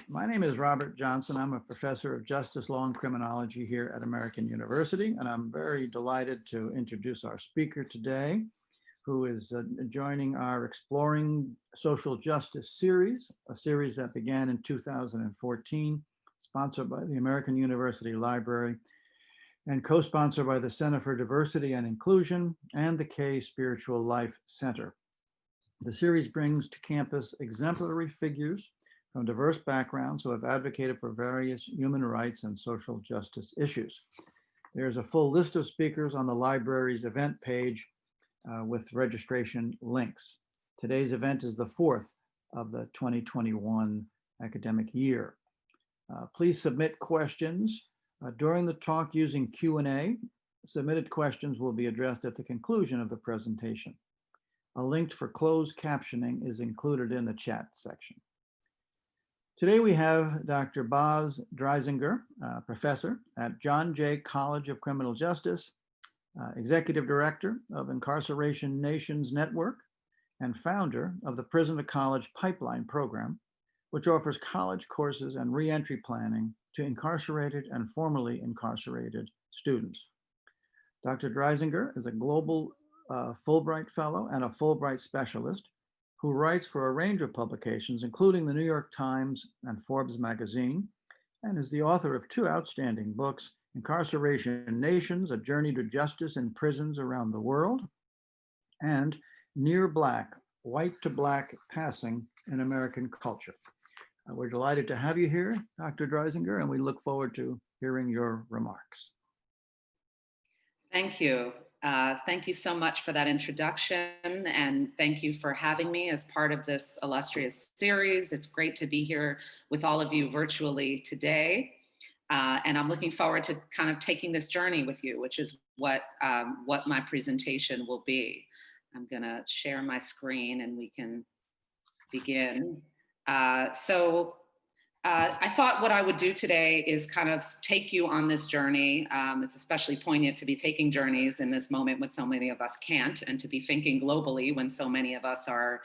My name is Robert Johnson. I'm a professor of justice law and criminology here at American University, and I'm very delighted to introduce our speaker today, who is joining our Exploring Social Justice series, a series that began in 2014, sponsored by the American University Library and co-sponsored by the Center for Diversity and Inclusion and the K Spiritual Life Center. The series brings to campus exemplary figures from diverse backgrounds who have advocated for various human rights and social justice issues. There's a full list of speakers on the library's event page with registration links. Today's event is the fourth of the 2021 academic year. Please submit questions during the talk using Q&A. Submitted questions will be addressed at the conclusion of the presentation. A link for closed captioning is included in the chat section. Today we have Dr. Baz Dreisinger, professor at John Jay College of Criminal Justice, executive director of Incarceration Nations Network, and founder of the Prison to College Pipeline program, which offers college courses and reentry planning to incarcerated and formerly incarcerated students. Dr. Dreisinger is a global Fulbright Fellow and a Fulbright Specialist who writes for a range of publications, including the New York Times and Forbes magazine, and is the author of two outstanding books, Incarceration Nations, A Journey to Justice in Prisons Around the World, and Near Black, White to Black Passing in American Culture. We're delighted to have you here, Dr. Dreisinger, and we look forward to hearing your remarks. Thank you. Thank you so much for that introduction, and thank you for having me as part of this illustrious series. It's great to be here with all of you virtually today, and I'm looking forward to kind of taking this journey with you, which is what my presentation will be. I'm going to share my screen and we can begin. I thought what I would do today is kind of take you on this journey. It's especially poignant to be taking journeys in this moment when so many of us can't, and to be thinking globally when so many of us are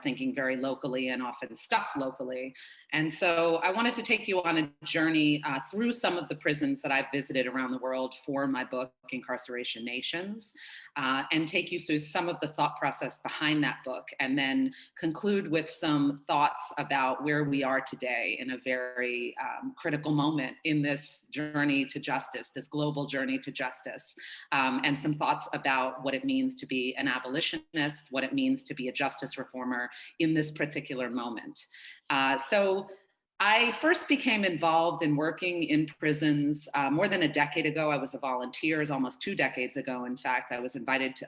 thinking very locally and often stuck locally. And so I wanted to take you on a journey through some of the prisons that I've visited around the world for my book, Incarceration Nations, and take you through some of the thought process behind that book, and then conclude with some thoughts about where we are today in a very critical moment in this journey to justice, this global journey to justice, and some thoughts about what it means to be an abolitionist, what it means to be a justice reformer in this particular moment. So I first became involved in working in prisons more than a decade ago. I was a volunteer, almost 2 decades ago. In fact, I was invited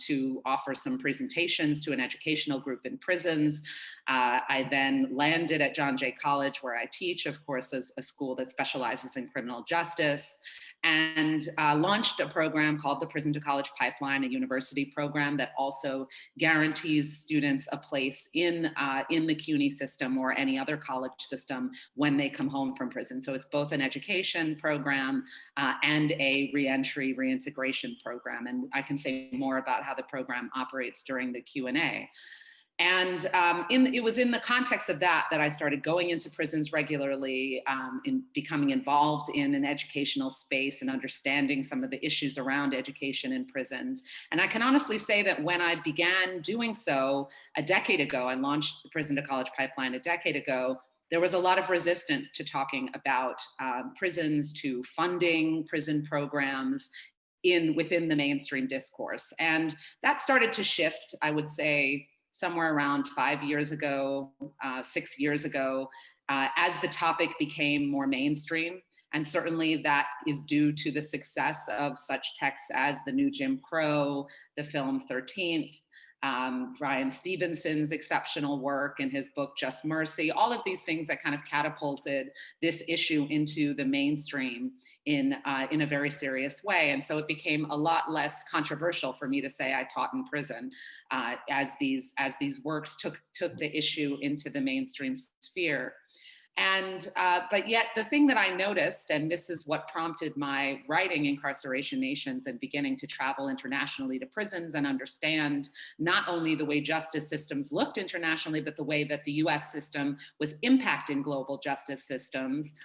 to offer some presentations to an educational group in prisons. I then landed at John Jay College, where I teach, of course, as a school that specializes in criminal justice, and launched a program called the Prison to College Pipeline, a university program that also guarantees students a place in the CUNY system or any other college system when they come home from prison. So it's both an education program and a reentry, reintegration program. And I can say more about how the program operates during the Q&A. And it was in the context of that I started going into prisons regularly, in becoming involved in an educational space and understanding some of the issues around education in prisons. And I can honestly say that when I began doing so a decade ago, I launched the Prison to College Pipeline a decade ago, there was a lot of resistance to talking about prisons, to funding prison programs within the mainstream discourse. And that started to shift, I would say, somewhere around 5 years ago, 6 years ago, as the topic became more mainstream. And certainly that is due to the success of such texts as The New Jim Crow, the film 13th, Bryan Stevenson's exceptional work in his book, Just Mercy, all of these things that kind of catapulted this issue into the mainstream in a very serious way. And so it became a lot less controversial for me to say I taught in prison as these works took the issue into the mainstream sphere. But yet the thing that I noticed, and this is what prompted my writing Incarceration Nations and beginning to travel internationally to prisons and understand not only the way justice systems looked internationally, but the way that the US system was impacting global justice systems.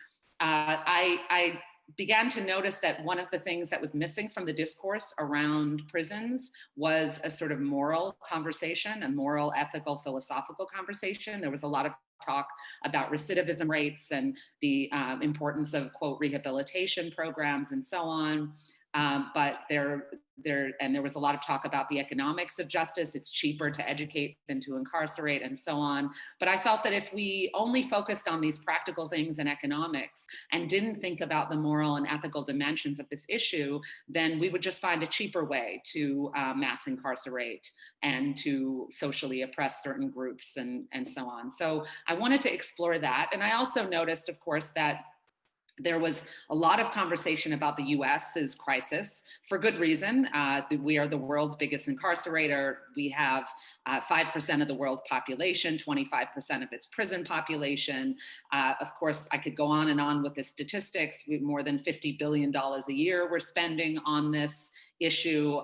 I began to notice that one of the things that was missing from the discourse around prisons was a sort of moral conversation, a moral, ethical, philosophical conversation. There was a lot of talk about recidivism rates and the importance of, quote, rehabilitation programs and so on. But there was a lot of talk about the economics of justice. It's cheaper to educate than to incarcerate and so on. But I felt that if we only focused on these practical things and economics and didn't think about the moral and ethical dimensions of this issue, then we would just find a cheaper way to mass incarcerate and to socially oppress certain groups and so on. So I wanted to explore that. And I also noticed, of course, that there was a lot of conversation about the US's crisis for good reason. We are the world's biggest incarcerator. We have 5% of the world's population, 25% of its prison population. Of course, I could go on and on with the statistics. We have more than $50 billion a year we're spending on this issue.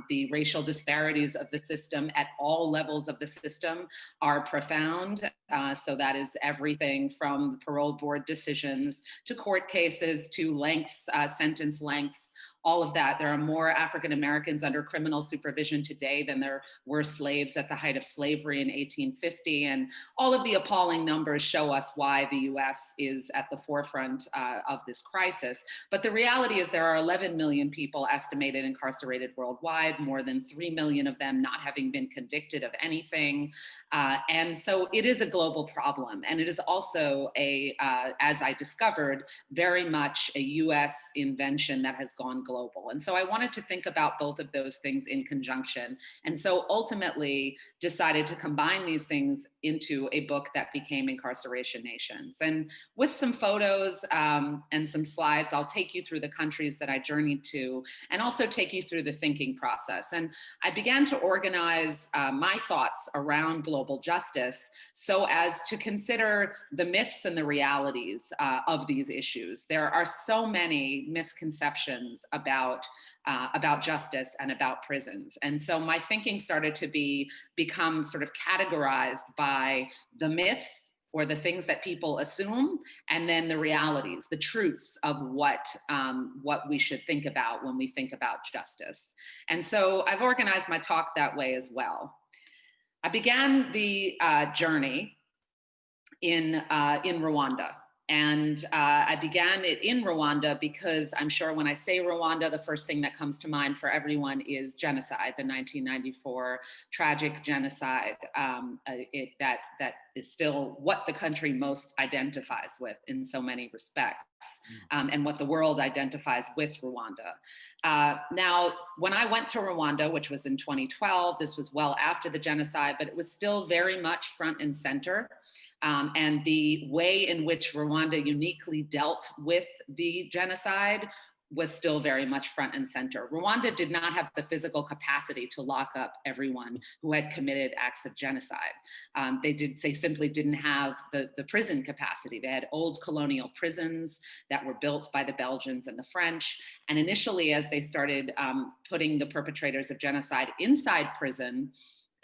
The racial disparities of the system at all levels of the system are profound. So that is everything from the parole board decisions to court cases to lengths, sentence lengths, all of that. There are more African Americans under criminal supervision today than there were slaves at the height of slavery in 1850. And all of the appalling numbers show us why the US is at the forefront of this crisis. But the reality is there are 11 million people estimated incarcerated worldwide, more than 3 million of them not having been convicted of anything. And so it is a global problem. And it is also as I discovered, very much a US invention that has gone global. And so I wanted to think about both of those things in conjunction. And so ultimately decided to combine these things into a book that became Incarceration Nations. And with some photos and some slides, I'll take you through the countries that I journeyed to and also take you through the thinking process. And I began to organize my thoughts around global justice so as to consider the myths and the realities of these issues. There are so many misconceptions about justice and about prisons. And so my thinking started to become sort of categorized by the myths or the things that people assume, and then the realities, the truths of what we should think about when we think about justice. And so I've organized my talk that way as well. I began the journey in Rwanda. And I began it in Rwanda because I'm sure when I say Rwanda, the first thing that comes to mind for everyone is genocide, the 1994 tragic genocide that is still what the country most identifies with in so many respects, and what the world identifies with Rwanda. Now, when I went to Rwanda, which was in 2012, this was well after the genocide, but it was still very much front and center. And the way in which Rwanda uniquely dealt with the genocide was still very much front and center. Rwanda did not have the physical capacity to lock up everyone who had committed acts of genocide. They simply didn't have the prison capacity. They had old colonial prisons that were built by the Belgians and the French. And initially, as they started putting the perpetrators of genocide inside prison,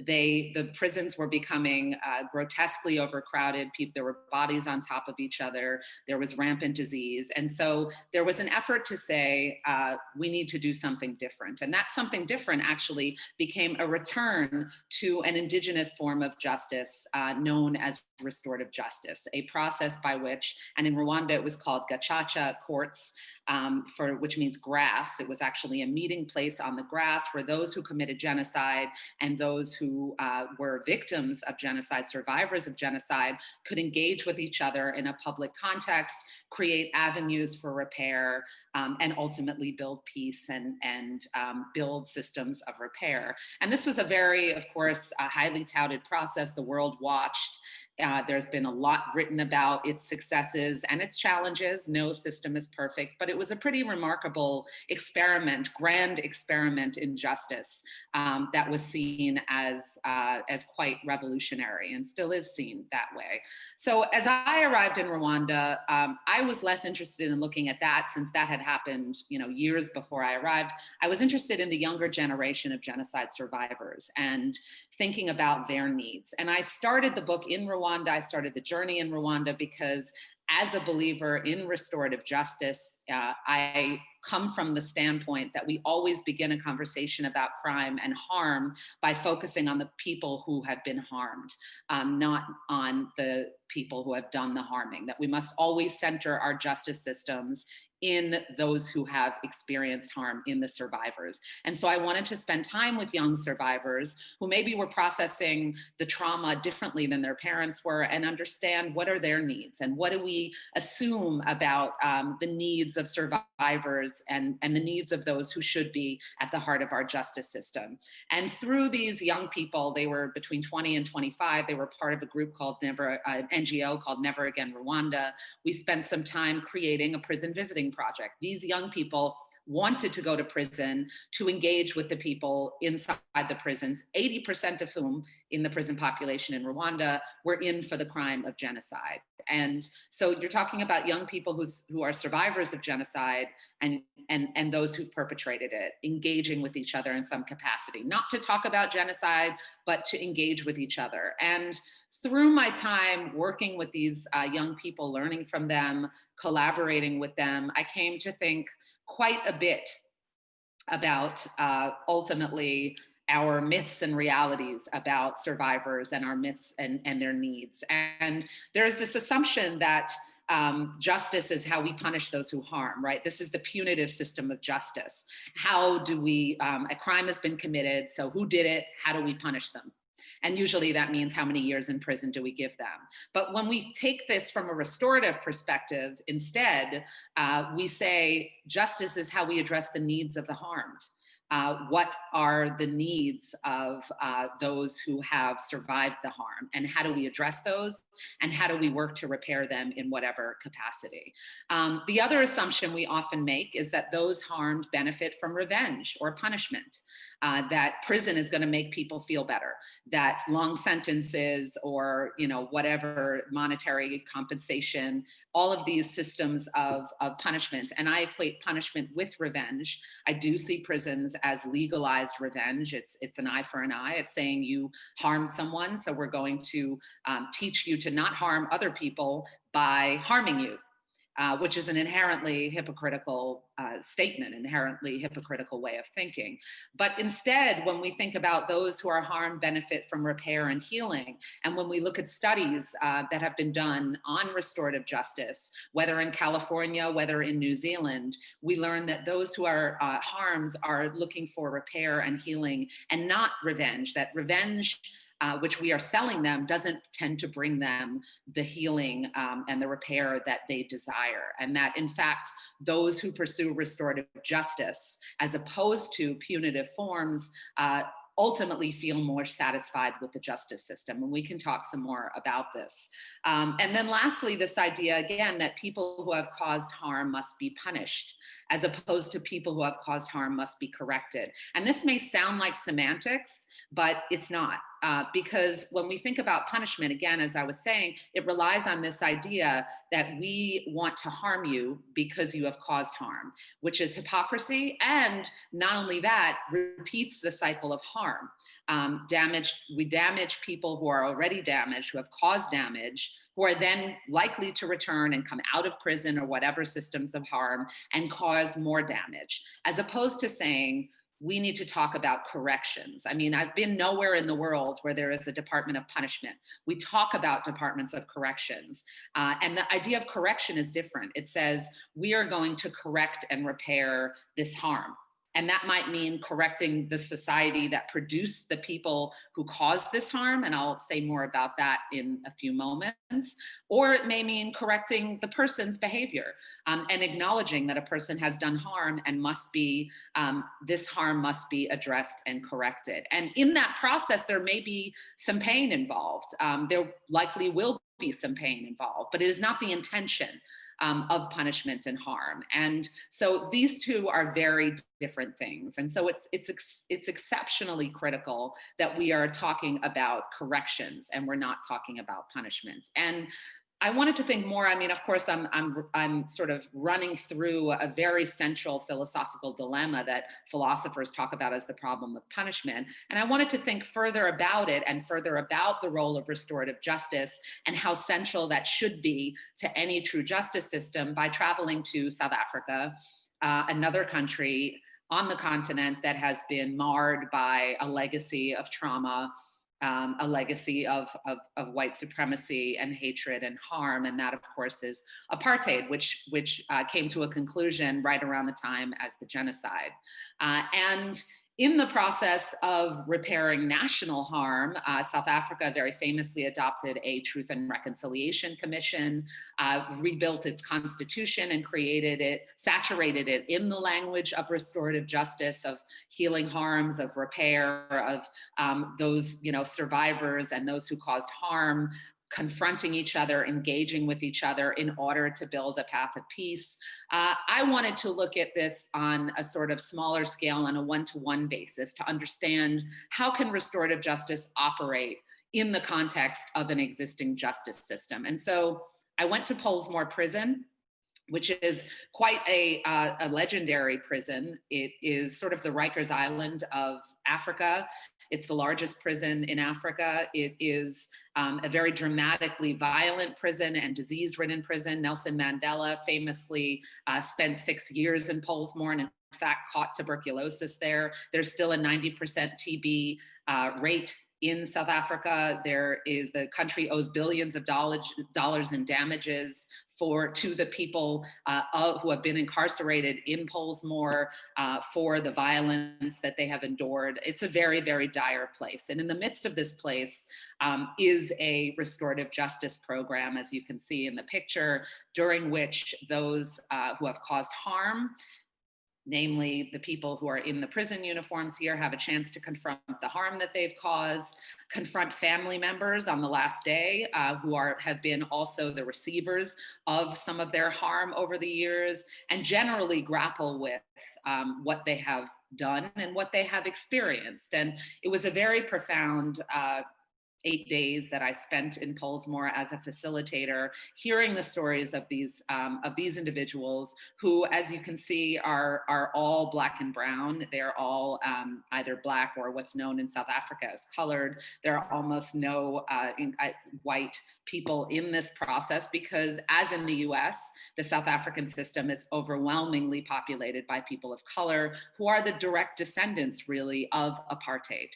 the prisons were becoming grotesquely overcrowded. There were bodies on top of each other. There was rampant disease. And so there was an effort to say, we need to do something different. And that something different actually became a return to an indigenous form of justice known as restorative justice, a process by which, and in Rwanda it was called gacaca courts, which means grass. It was actually a meeting place on the grass for those who committed genocide and those who were victims of genocide, survivors of genocide, could engage with each other in a public context, create avenues for repair, and ultimately build peace and build systems of repair. And this was a very, of course, highly touted process. The world watched. There's been a lot written about its successes and its challenges. No system is perfect, but it was a pretty remarkable experiment, grand experiment in justice that was seen as quite revolutionary and still is seen that way. So as I arrived in Rwanda, I was less interested in looking at that since that had happened, years before I arrived. I was interested in the younger generation of genocide survivors and thinking about their needs. And I started the book in Rwanda. I started the journey in Rwanda because as a believer in restorative justice, I come from the standpoint that we always begin a conversation about crime and harm by focusing on the people who have been harmed, not on the people who have done the harming, that we must always center our justice systems in those who have experienced harm, in the survivors. And so I wanted to spend time with young survivors who maybe were processing the trauma differently than their parents were and understand what are their needs and what do we assume about the needs of survivors and the needs of those who should be at the heart of our justice system. And through these young people, they were between 20 and 25, they were part of a group called an NGO called Never Again Rwanda. We spent some time creating a prison visiting project. These young people wanted to go to prison to engage with the people inside the prisons, 80% of whom in the prison population in Rwanda were in for the crime of genocide. And so you're talking about young people who are survivors of genocide and those who've perpetrated it, engaging with each other in some capacity, not to talk about genocide, but to engage with each other. And through my time working with these young people, learning from them, collaborating with them, I came to think quite a bit about ultimately our myths and realities about survivors and our myths and their needs. And there's this assumption that justice is how we punish those who harm, right? This is the punitive system of justice. How do we, a crime has been committed, so who did it? How do we punish them? And usually that means how many years in prison do we give them? But when we take this from a restorative perspective, instead, we say justice is how we address the needs of the harmed. What are the needs of those who have survived the harm, and how do we address those, and how do we work to repair them in whatever capacity? The other assumption we often make is that those harmed benefit from revenge or punishment, that prison is going to make people feel better, that long sentences or whatever monetary compensation, all of these systems of punishment, and I equate punishment with revenge. I do see prisons as legalized revenge. It's an eye for an eye. It's saying you harmed someone, so we're going to teach you to not harm other people by harming you, which is an inherently hypocritical statement, inherently hypocritical way of thinking. But instead, when we think about those who are harmed benefit from repair and healing, and when we look at studies that have been done on restorative justice, whether in California, whether in New Zealand, we learn that those who are harmed are looking for repair and healing and not revenge, that revenge which we are selling them doesn't tend to bring them the healing and the repair that they desire. And that in fact, those who pursue restorative justice, as opposed to punitive forms, ultimately feel more satisfied with the justice system. And we can talk some more about this. And then lastly, this idea again, that people who have caused harm must be punished, as opposed to people who have caused harm must be corrected. And this may sound like semantics, but it's not. Because when we think about punishment, again, as I was saying, it relies on this idea that we want to harm you because you have caused harm, which is hypocrisy. And not only that, repeats the cycle of harm. We damage people who are already damaged, who have caused damage, who are then likely to return and come out of prison or whatever systems of harm and cause more damage, as opposed to saying, we need to talk about corrections. I mean, I've been nowhere in the world where there is a department of punishment. We talk about departments of corrections. And the idea of correction is different. It says, we are going to correct and repair this harm. And that might mean correcting the society that produced the people who caused this harm, and I'll say more about that in a few moments. Or it may mean correcting the person's behavior, and acknowledging that a person has done harm and this harm must be addressed and corrected. And in that process, there may be some pain involved. There likely will be some pain involved, but it is not the intention of punishment and harm. And so these two are very different things. And so it's exceptionally critical that we are talking about corrections and we're not talking about punishments. And I wanted to think more. I mean, of course, I'm sort of running through a very central philosophical dilemma that philosophers talk about as the problem with punishment. And I wanted to think further about it and further about the role of restorative justice and how central that should be to any true justice system by traveling to South Africa, another country on the continent that has been marred by a legacy of trauma, a legacy of white supremacy and hatred and harm. And that, of course, is apartheid, which came to a conclusion right around the time as the genocide. And in the process of repairing national harm, South Africa very famously adopted a Truth and Reconciliation Commission, rebuilt its constitution and saturated it in the language of restorative justice, of healing harms, of repair, of those survivors and those who caused harm, confronting each other, engaging with each other in order to build a path of peace. I wanted to look at this on a sort of smaller scale, on a one-to-one basis, to understand how can restorative justice operate in the context of an existing justice system. And so I went to Pollsmoor Prison, which is quite a legendary prison. It is sort of the Rikers Island of Africa. It's the largest prison in Africa. It is a very dramatically violent prison and disease-ridden prison. Nelson Mandela famously spent 6 years in Pollsmoor and in fact caught tuberculosis there. There's still a 90% TB rate in South Africa. The country owes billions of dollars in damages to the people who have been incarcerated in Pollsmoor for the violence that they have endured. It's a very, very dire place. And in the midst of this place is a restorative justice program, as you can see in the picture, during which those who have caused harm, namely the people who are in the prison uniforms here, have a chance to confront the harm that they've caused, confront family members on the last day who have been also the receivers of some of their harm over the years, and generally grapple with what they have done and what they have experienced. And it was a very profound 8 days that I spent in Pollsmoor as a facilitator, hearing the stories of these individuals who, as you can see, are all Black and brown. They're all either Black or what's known in South Africa as colored. There are almost no white people in this process because, as in the US, the South African system is overwhelmingly populated by people of color who are the direct descendants, really, of apartheid,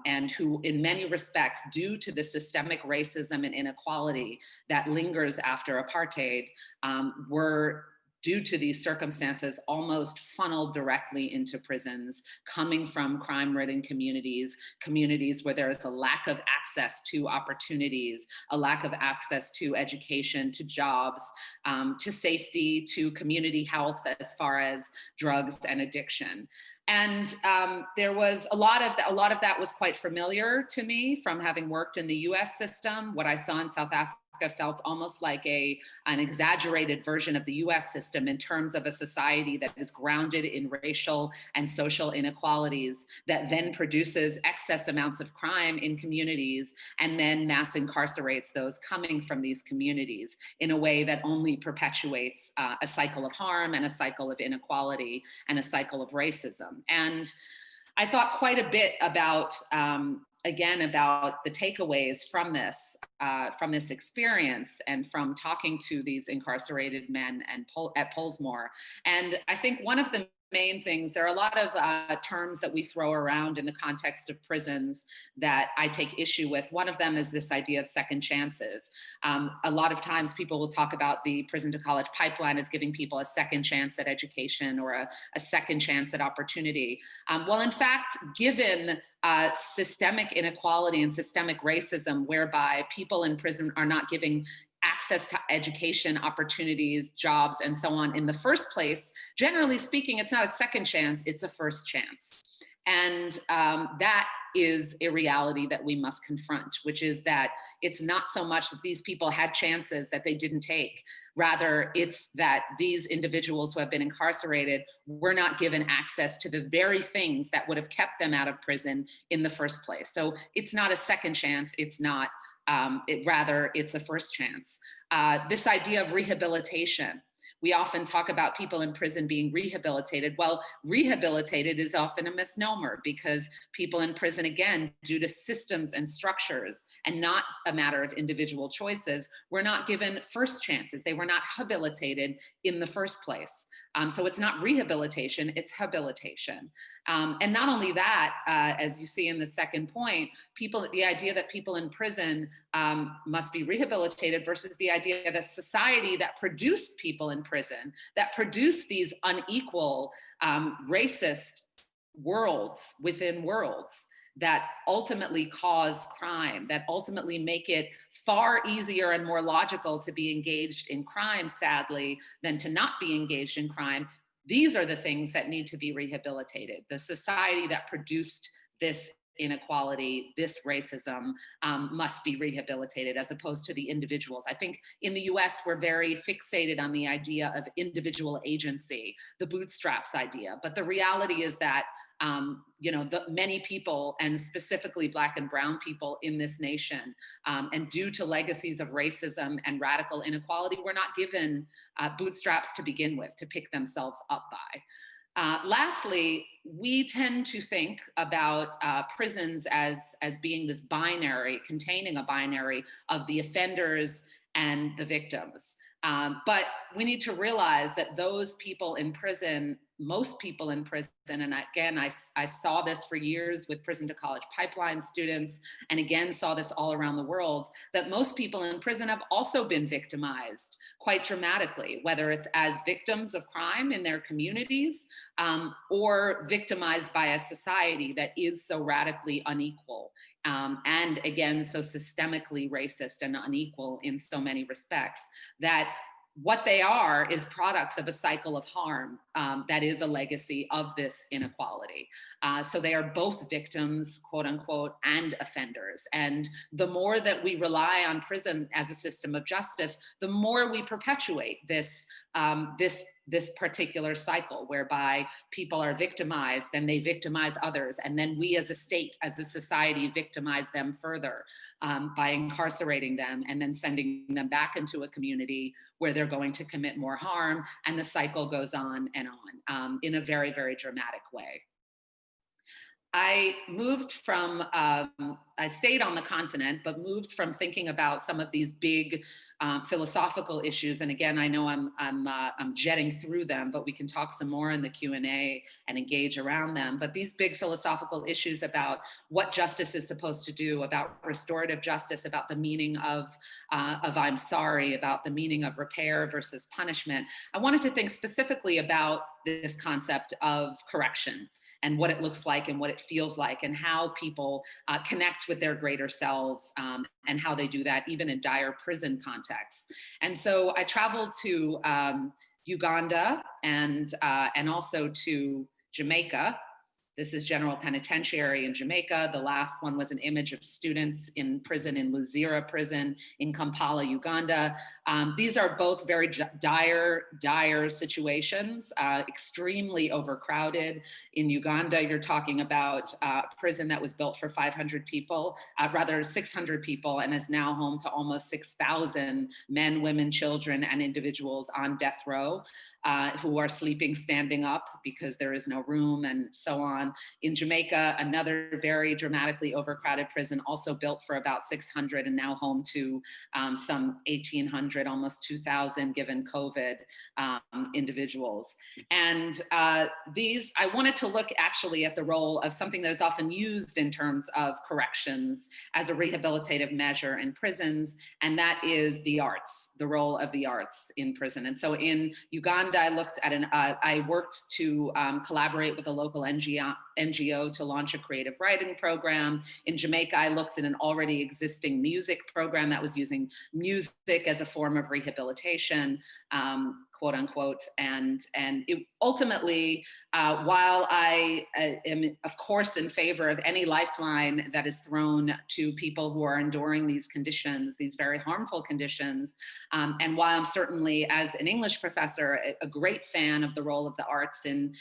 and who, in many respects, due to the systemic racism and inequality that lingers after apartheid, were, due to these circumstances, almost funneled directly into prisons, coming from crime-ridden communities where there is a lack of access to opportunities, a lack of access to education, to jobs, to safety, to community health as far as drugs and addiction. And there was a lot of that was quite familiar to me from having worked in the US system. What I saw in South Africa felt almost like an exaggerated version of the US system in terms of a society that is grounded in racial and social inequalities, that then produces excess amounts of crime in communities and then mass incarcerates those coming from these communities in a way that only perpetuates a cycle of harm and a cycle of inequality and a cycle of racism. And I thought quite a bit about again, about the takeaways from this experience and from talking to these incarcerated men at Pollsmoor. And I think one of the main things. There are a lot of terms that we throw around in the context of prisons that I take issue with. One of them is this idea of second chances. A lot of times people will talk about the prison to college pipeline as giving people a second chance at education or a second chance at opportunity. Well, in fact, given systemic inequality and systemic racism, whereby people in prison are not giving access to education, opportunities, jobs, and so on in the first place, generally speaking, it's not a second chance, it's a first chance. And that is a reality that we must confront, which is that it's not so much that these people had chances that they didn't take. Rather, it's that these individuals who have been incarcerated were not given access to the very things that would have kept them out of prison in the first place. So it's not a second chance, it's not rather, it's a first chance. This idea of rehabilitation. We often talk about people in prison being rehabilitated. Well, rehabilitated is often a misnomer because people in prison, again, due to systems and structures and not a matter of individual choices, were not given first chances. They were not habilitated in the first place. So it's not rehabilitation, it's habilitation. And not only that, as you see in the second point, the idea that people in prison must be rehabilitated versus the idea that society that produced people in prison, that produced these unequal, racist worlds within worlds, that ultimately cause crime, that ultimately make it far easier and more logical to be engaged in crime, sadly, than to not be engaged in crime. These are the things that need to be rehabilitated. The society that produced this inequality, this racism, must be rehabilitated as opposed to the individuals. I think in the US, we're very fixated on the idea of individual agency, the bootstraps idea. But the reality is that many people, and specifically Black and Brown people in this nation, and due to legacies of racism and radical inequality, were not given bootstraps to begin with, to pick themselves up by. Lastly, we tend to think about prisons as being this binary, containing a binary of the offenders and the victims. But we need to realize that those people in prison, most people in prison, and again, I saw this for years with prison to college pipeline students, and again, saw this all around the world, that most people in prison have also been victimized quite dramatically, whether it's as victims of crime in their communities or victimized by a society that is so radically unequal. And again, so systemically racist and unequal in so many respects, that what they are is products of a cycle of harm that is a legacy of this inequality. So they are both victims, quote unquote, and offenders. And the more that we rely on prison as a system of justice, the more we perpetuate this particular cycle whereby people are victimized, then they victimize others, and then we as a state, as a society, victimize them further by incarcerating them and then sending them back into a community where they're going to commit more harm, and the cycle goes on and on in a very, very dramatic way. I moved from, I stayed on the continent, but moved from thinking about some of these big philosophical issues. And again, I know I'm jetting through them, but we can talk some more in the Q&A and engage around them. But these big philosophical issues about what justice is supposed to do, about restorative justice, about the meaning of I'm sorry, about the meaning of repair versus punishment. I wanted to think specifically about this concept of correction and what it looks like and what it feels like and how people connect with their greater selves and how they do that even in dire prison contexts. And so I traveled to Uganda and also to Jamaica. This is General Penitentiary in Jamaica. The last one was an image of students in prison in Luzira prison in Kampala, Uganda. These are both very dire situations, extremely overcrowded. In Uganda, you're talking about a prison that was built for 500 people, rather 600 people, and is now home to almost 6,000 men, women, children, and individuals on death row who are sleeping standing up because there is no room and so on. on. In Jamaica, another very dramatically overcrowded prison, also built for about 600 and now home to some 1,800, almost 2,000 given COVID individuals. And I wanted to look actually at the role of something that is often used in terms of corrections as a rehabilitative measure in prisons, and that is the arts, the role of the arts in prison. And so in Uganda, I worked to collaborate with a local NGO to launch a creative writing program. In Jamaica, I looked at an already existing music program that was using music as a form of rehabilitation, quote unquote. And it ultimately, while I am of course in favor of any lifeline that is thrown to people who are enduring these conditions, these very harmful conditions, and while I'm certainly, as an English professor, a great fan of the role of the arts in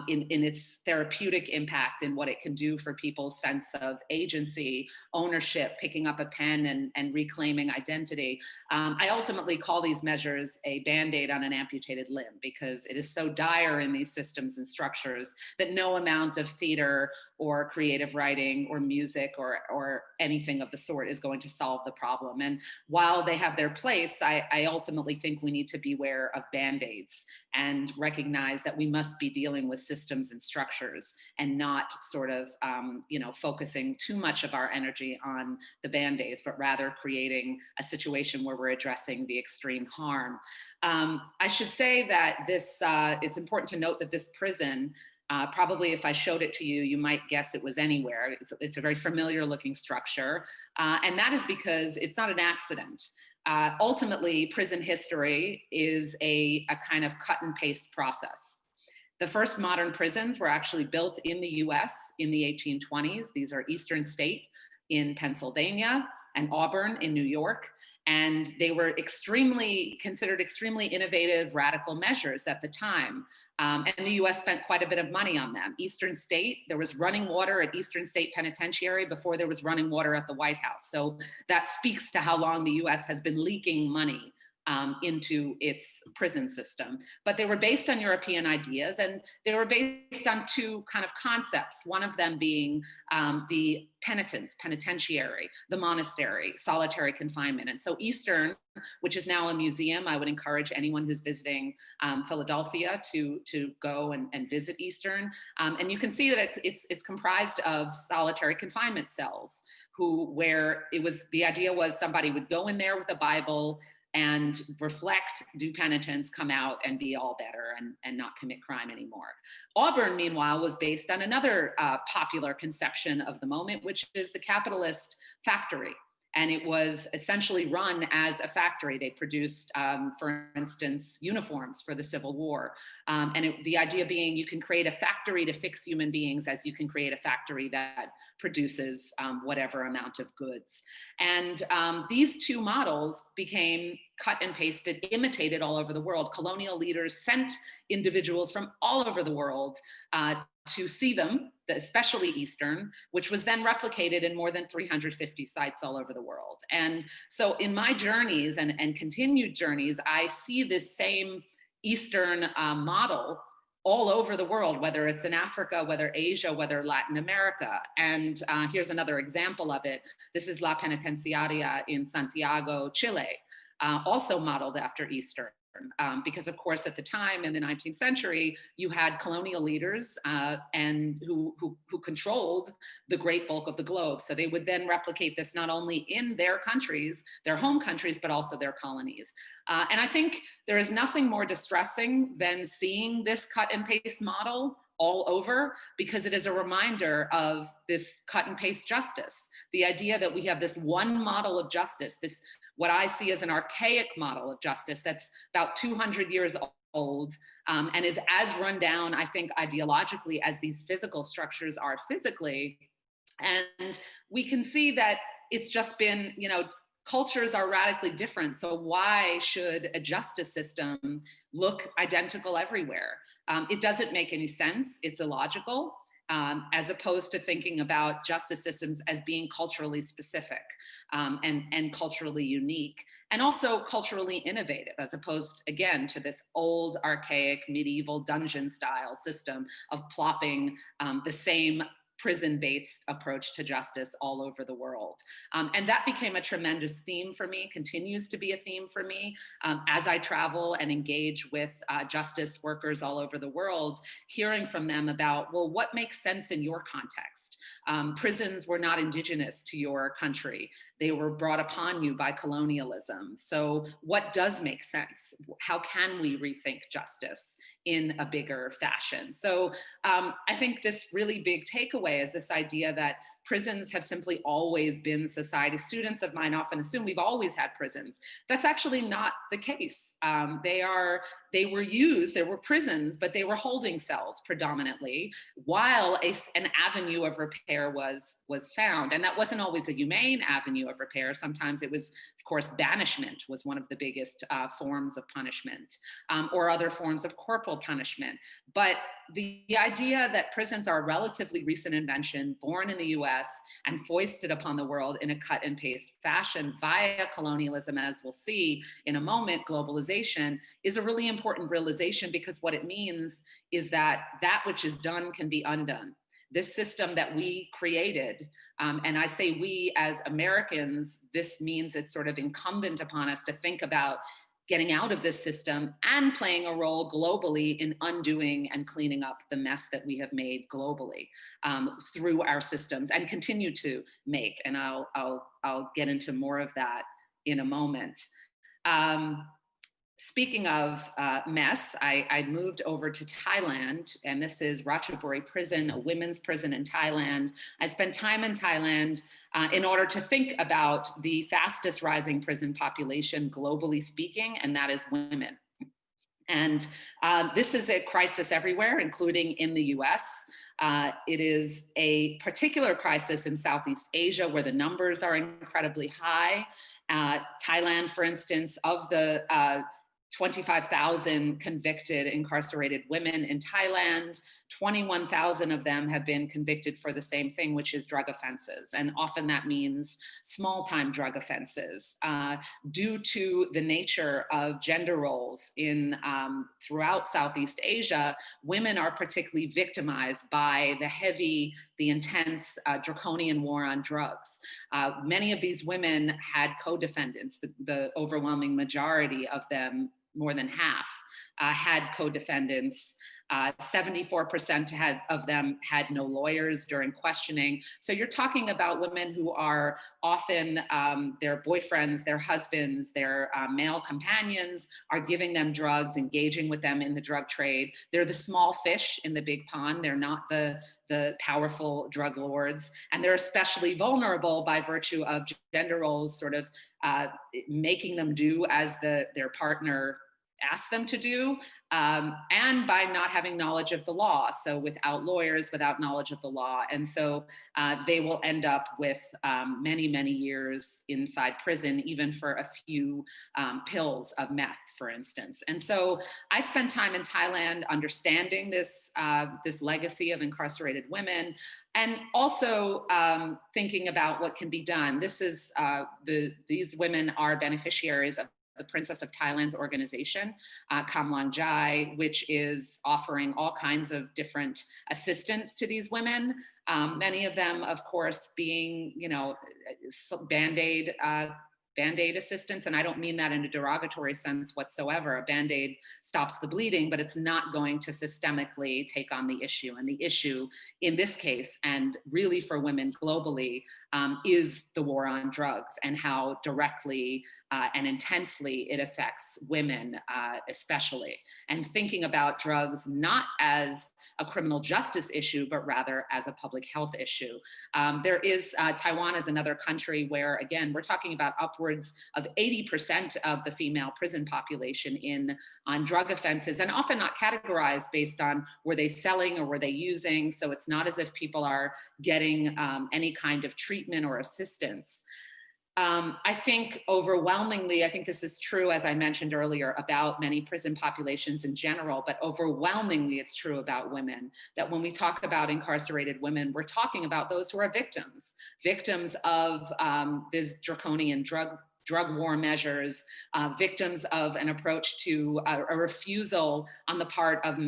its therapeutic impact and what it can do for people's sense of agency, ownership, picking up a pen and reclaiming identity. I ultimately call these measures a Band-Aid on an amputated limb, because it is so dire in these systems and structures that no amount of theater or creative writing or music or anything of the sort is going to solve the problem. And while they have their place, I ultimately think we need to beware of Band-Aids and recognize that we must be dealing with systems and structures and not sort of, focusing too much of our energy on the Band-Aids, but rather creating a situation where we're addressing the extreme harm. I should say that it's important to note that this prison, probably if I showed it to you, you might guess it was anywhere. It's a very familiar looking structure. And that is because it's not an accident. Ultimately, prison history is a kind of cut and paste process. The first modern prisons were actually built in the US in the 1820s. These are Eastern State in Pennsylvania and Auburn in New York. And they were considered extremely innovative, radical measures at the time. And the US spent quite a bit of money on them. Eastern State, there was running water at Eastern State Penitentiary before there was running water at the White House. So that speaks to how long the US has been leaking money into its prison system. But they were based on European ideas, and they were based on two kind of concepts, one of them being the penitentiary, the monastery, solitary confinement. And so Eastern, which is now a museum, I would encourage anyone who's visiting Philadelphia to go and visit Eastern. And you can see that it's comprised of solitary confinement cells, where the idea was somebody would go in there with a Bible and reflect, do penitence, come out and be all better and not commit crime anymore. Auburn, meanwhile, was based on another popular conception of the moment, which is the capitalist factory. And it was essentially run as a factory. They produced, for instance, uniforms for the Civil War. The idea being you can create a factory to fix human beings as you can create a factory that produces whatever amount of goods. And these two models became cut and pasted, imitated all over the world. Colonial leaders sent individuals from all over the world to see them, especially Eastern, which was then replicated in more than 350 sites all over the world. And so in my journeys and continued journeys, I see this same Eastern model all over the world, whether it's in Africa, whether Asia, whether Latin America. And here's another example of it. This is La Penitenciaria in Santiago, Chile, also modeled after Eastern. Because of course, at the time in the 19th century, you had colonial leaders and who controlled the great bulk of the globe. So they would then replicate this not only in their countries, their home countries, but also their colonies. And I think there is nothing more distressing than seeing this cut and paste model all over, because it is a reminder of this cut and paste justice. The idea that we have this one model of justice, this what I see as an archaic model of justice that's about 200 years old and is as run down, I think, ideologically as these physical structures are physically. And we can see that it's just been, cultures are radically different. So why should a justice system look identical everywhere? It doesn't make any sense. It's illogical. as opposed to thinking about justice systems as being culturally specific and culturally unique, and also culturally innovative, as opposed, again, to this old, archaic, medieval dungeon-style system of plopping the same prison-based approach to justice all over the world. And that became a tremendous theme for me, continues to be a theme for me as I travel and engage with justice workers all over the world, hearing from them about, well, what makes sense in your context? Prisons were not indigenous to your country. They were brought upon you by colonialism. So what does make sense? How can we rethink justice in a bigger fashion? So I think this really big takeaway is this idea that prisons have simply always been society. Students of mine often assume we've always had prisons. That's actually not the case. They were used, there were prisons, but they were holding cells predominantly, while an avenue of repair was found. And that wasn't always a humane avenue of repair. Sometimes it was, of course, banishment was one of the biggest forms of punishment, or other forms of corporal punishment. But the idea that prisons are a relatively recent invention, born in the US and foisted upon the world in a cut and paste fashion via colonialism, as we'll see in a moment, globalization, is a really important realization, because what it means is that that which is done can be undone. This system that we created, and I say we as Americans, this means it's sort of incumbent upon us to think about getting out of this system and playing a role globally in undoing and cleaning up the mess that we have made globally through our systems and continue to make. And I'll get into more of that in a moment. Speaking of mess, I moved over to Thailand, and this is Ratchaburi Prison, a women's prison in Thailand. I spent time in Thailand in order to think about the fastest rising prison population, globally speaking, and that is women. And this is a crisis everywhere, including in the US. It is a particular crisis in Southeast Asia, where the numbers are incredibly high. Thailand, for instance, of the 25,000 convicted incarcerated women in Thailand, 21,000 of them have been convicted for the same thing, which is drug offenses. And often that means small-time drug offenses. Due to the nature of gender roles in throughout Southeast Asia, women are particularly victimized by the intense draconian war on drugs. Many of these women had co-defendants. The overwhelming majority of them, more than half, had co-defendants. 74% of them had no lawyers during questioning. So you're talking about women who are often their boyfriends, their husbands, their male companions are giving them drugs, engaging with them in the drug trade. They're the small fish in the big pond. They're not the powerful drug lords. And they're especially vulnerable by virtue of gender roles sort of making them do as their partner asked them to do, and by not having knowledge of the law. So without lawyers, without knowledge of the law. And so they will end up with many, many years inside prison, even for a few pills of meth, for instance. And so I spent time in Thailand understanding this legacy of incarcerated women, and also thinking about what can be done. This is these women are beneficiaries of the Princess of Thailand's organization, Kamlang Jai, which is offering all kinds of different assistance to these women. Many of them, of course, being, Band-Aid assistance. And I don't mean that in a derogatory sense whatsoever. A Band-Aid stops the bleeding, but it's not going to systemically take on the issue. And the issue in this case, and really for women globally, is the war on drugs and how directly and intensely it affects women, especially. And thinking about drugs not as a criminal justice issue, but rather as a public health issue. Taiwan is another country where, again, we're talking about upwards of 80% of the female prison population on drug offenses, and often not categorized based on were they selling or were they using. So it's not as if people are getting any kind of treatment or assistance. I think overwhelmingly, I think this is true, as I mentioned earlier, about many prison populations in general, but overwhelmingly it's true about women, that when we talk about incarcerated women, we're talking about those who are victims of these draconian drug war measures, victims of an approach to a refusal on the part of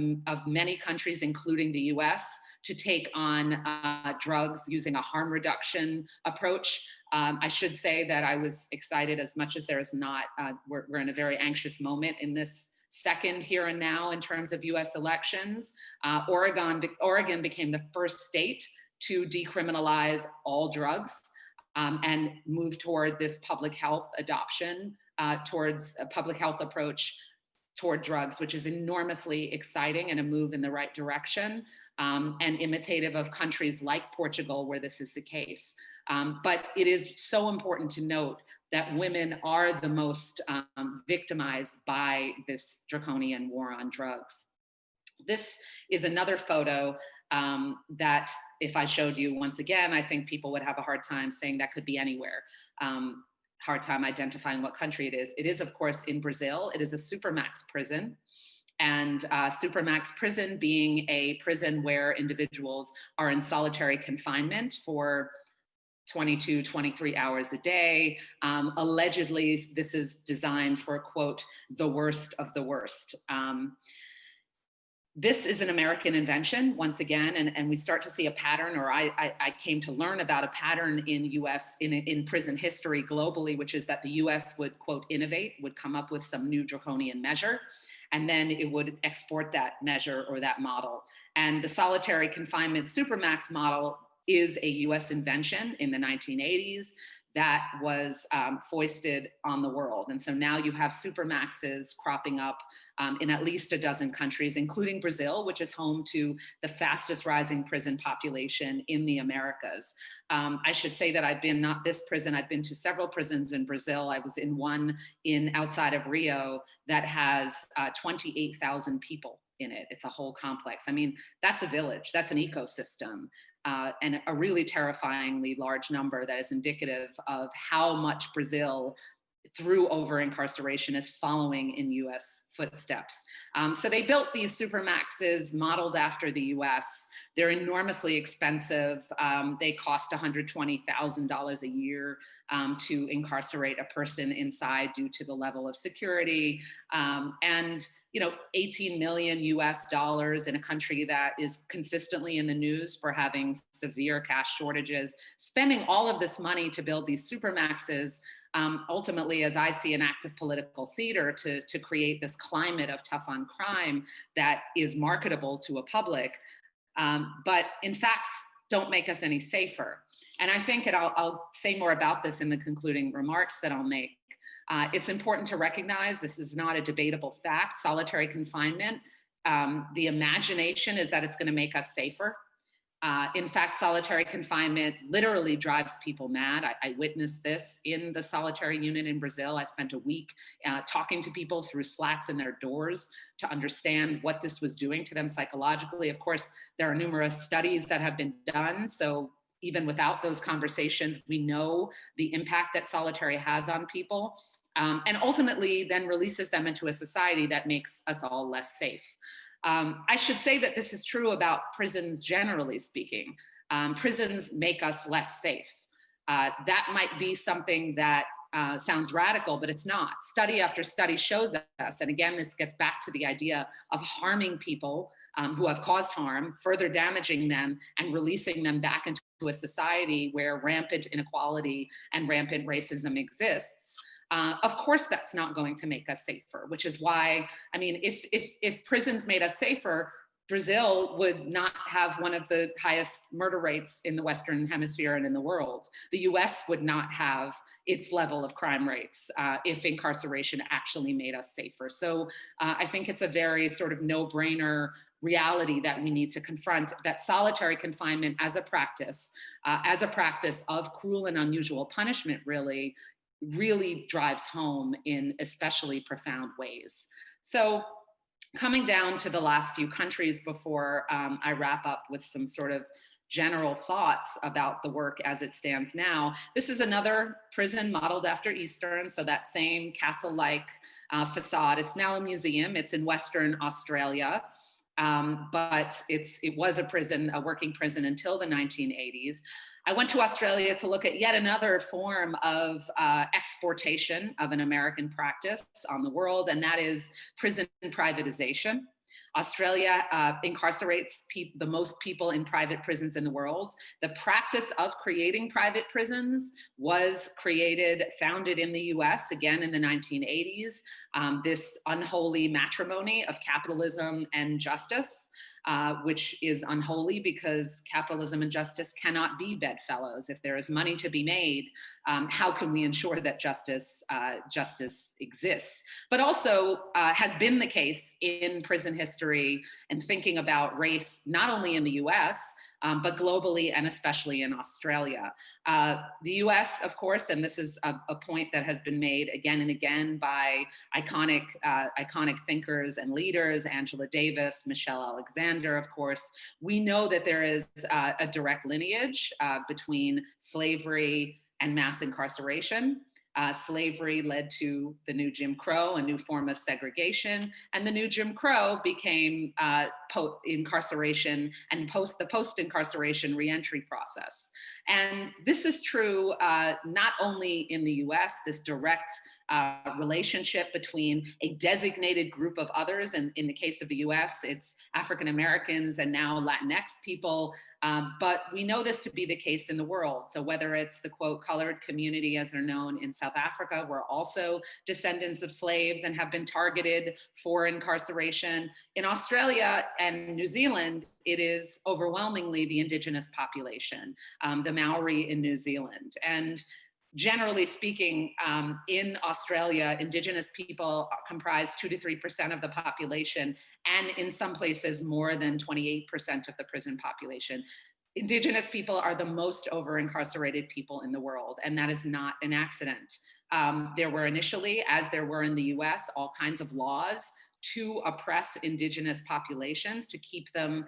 many countries, including the US, to take on drugs using a harm reduction approach. I should say that I was excited, as much as there is not, we're in a very anxious moment in this second here and now in terms of US elections. Oregon became the first state to decriminalize all drugs and move toward this public health adoption, towards a public health approach toward drugs, which is enormously exciting and a move in the right direction, and imitative of countries like Portugal, where this is the case. But it is so important to note that women are the most victimized by this draconian war on drugs. This is another photo that, if I showed you once again, I think people would have a hard time saying that could be anywhere. Hard time identifying what country it is. It is, of course, in Brazil. It is a supermax prison. And supermax prison being a prison where individuals are in solitary confinement for 22, 23 hours a day. Allegedly, this is designed for, quote, the worst of the worst. This is an American invention, once again, and we start to see a pattern, or I came to learn about a pattern in prison history globally, which is that the US would, quote, innovate, would come up with some new draconian measure, and then it would export that measure or that model. And the solitary confinement supermax model is a US invention in the 1980s that was foisted on the world. And so now you have supermaxes cropping up in at least a dozen countries, including Brazil, which is home to the fastest rising prison population in the Americas. I should say that I've been, not this prison, I've been to several prisons in Brazil. I was in one outside of Rio that has 28,000 people in it. It's a whole complex. I mean, that's a village, that's an ecosystem. And a really terrifyingly large number that is indicative of how much Brazil, through over-incarceration, is following in US footsteps. So they built these supermaxes modeled after the US. They're enormously expensive. They cost $120,000 a year to incarcerate a person inside due to the level of security. And 18 million US dollars in a country that is consistently in the news for having severe cash shortages, spending all of this money to build these supermaxes, ultimately, as I see, an act of political theater to create this climate of tough on crime that is marketable to a public, but in fact, don't make us any safer. And I think, and I'll say more about this in the concluding remarks that I'll make, it's important to recognize this is not a debatable fact. Solitary confinement, the imagination is that it's going to make us safer. In fact, solitary confinement literally drives people mad. I witnessed this in the solitary unit in Brazil. I spent a week talking to people through slats in their doors to understand what this was doing to them psychologically. Of course, there are numerous studies that have been done. So even without those conversations, we know the impact that solitary has on people, and ultimately then releases them into a society that makes us all less safe. I should say that this is true about prisons, generally speaking. Prisons make us less safe. That might be something that sounds radical, but it's not. Study after study shows us, and again, this gets back to the idea of harming people who have caused harm, further damaging them, and releasing them back into a society where rampant inequality and rampant racism exists. Of course, that's not going to make us safer, which is why, I mean, if prisons made us safer, Brazil would not have one of the highest murder rates in the Western Hemisphere and in the world. The US would not have its level of crime rates if incarceration actually made us safer. So I think it's a very sort of no-brainer reality that we need to confront, that solitary confinement as a practice of cruel and unusual punishment really drives home in especially profound ways. So coming down to the last few countries before I wrap up with some sort of general thoughts about the work as it stands now. This is another prison modeled after Eastern, so that same castle-like facade. It's now a museum. It's in Western Australia, but it was a prison, a working prison until the 1980s. I went to Australia to look at yet another form of exportation of an American practice on the world, and that is prison privatization. Australia incarcerates the most people in private prisons in the world. The practice of creating private prisons was founded in the US, again in the 1980s. This unholy matrimony of capitalism and justice, which is unholy because capitalism and justice cannot be bedfellows. If there is money to be made, how can we ensure that justice exists? But also has been the case in prison history and thinking about race, not only in the US, but globally and especially in Australia. The US, of course, and this is a point that has been made again and again by iconic thinkers and leaders, Angela Davis, Michelle Alexander, of course, we know that there is a direct lineage between slavery and mass incarceration. Slavery led to the new Jim Crow, a new form of segregation, and the new Jim Crow became incarceration and the post-incarceration reentry process. And this is true not only in the US, this direct relationship between a designated group of others, and in the case of the US, it's African Americans and now Latinx people, but we know this to be the case in the world. So whether it's the quote colored community as they're known in South Africa, who are also descendants of slaves and have been targeted for incarceration. In Australia and New Zealand, it is overwhelmingly the indigenous population, the Maori in New Zealand. And generally speaking, in Australia, indigenous people comprise 2 to 3% of the population, and in some places more than 28% of the prison population. Indigenous people are the most over-incarcerated people in the world, and that is not an accident. There were initially, as there were in the US, all kinds of laws to oppress indigenous populations, to keep them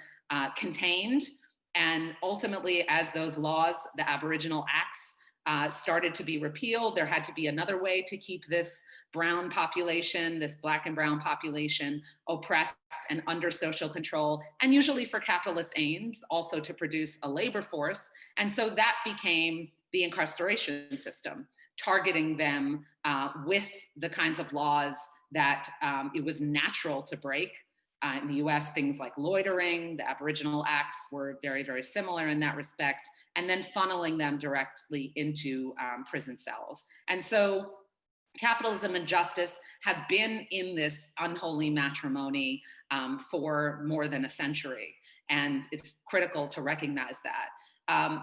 contained. And ultimately, as those laws, the Aboriginal Acts, started to be repealed, there had to be another way to keep this brown population, this Black and brown population, oppressed and under social control, and usually for capitalist aims, also to produce a labor force. And so that became the incarceration system, targeting them with the kinds of laws that it was natural to break. In the US, things like loitering, the Aboriginal Acts were very, very similar in that respect, and then funneling them directly into prison cells. And so capitalism and justice have been in this unholy matrimony for more than a century, and it's critical to recognize that.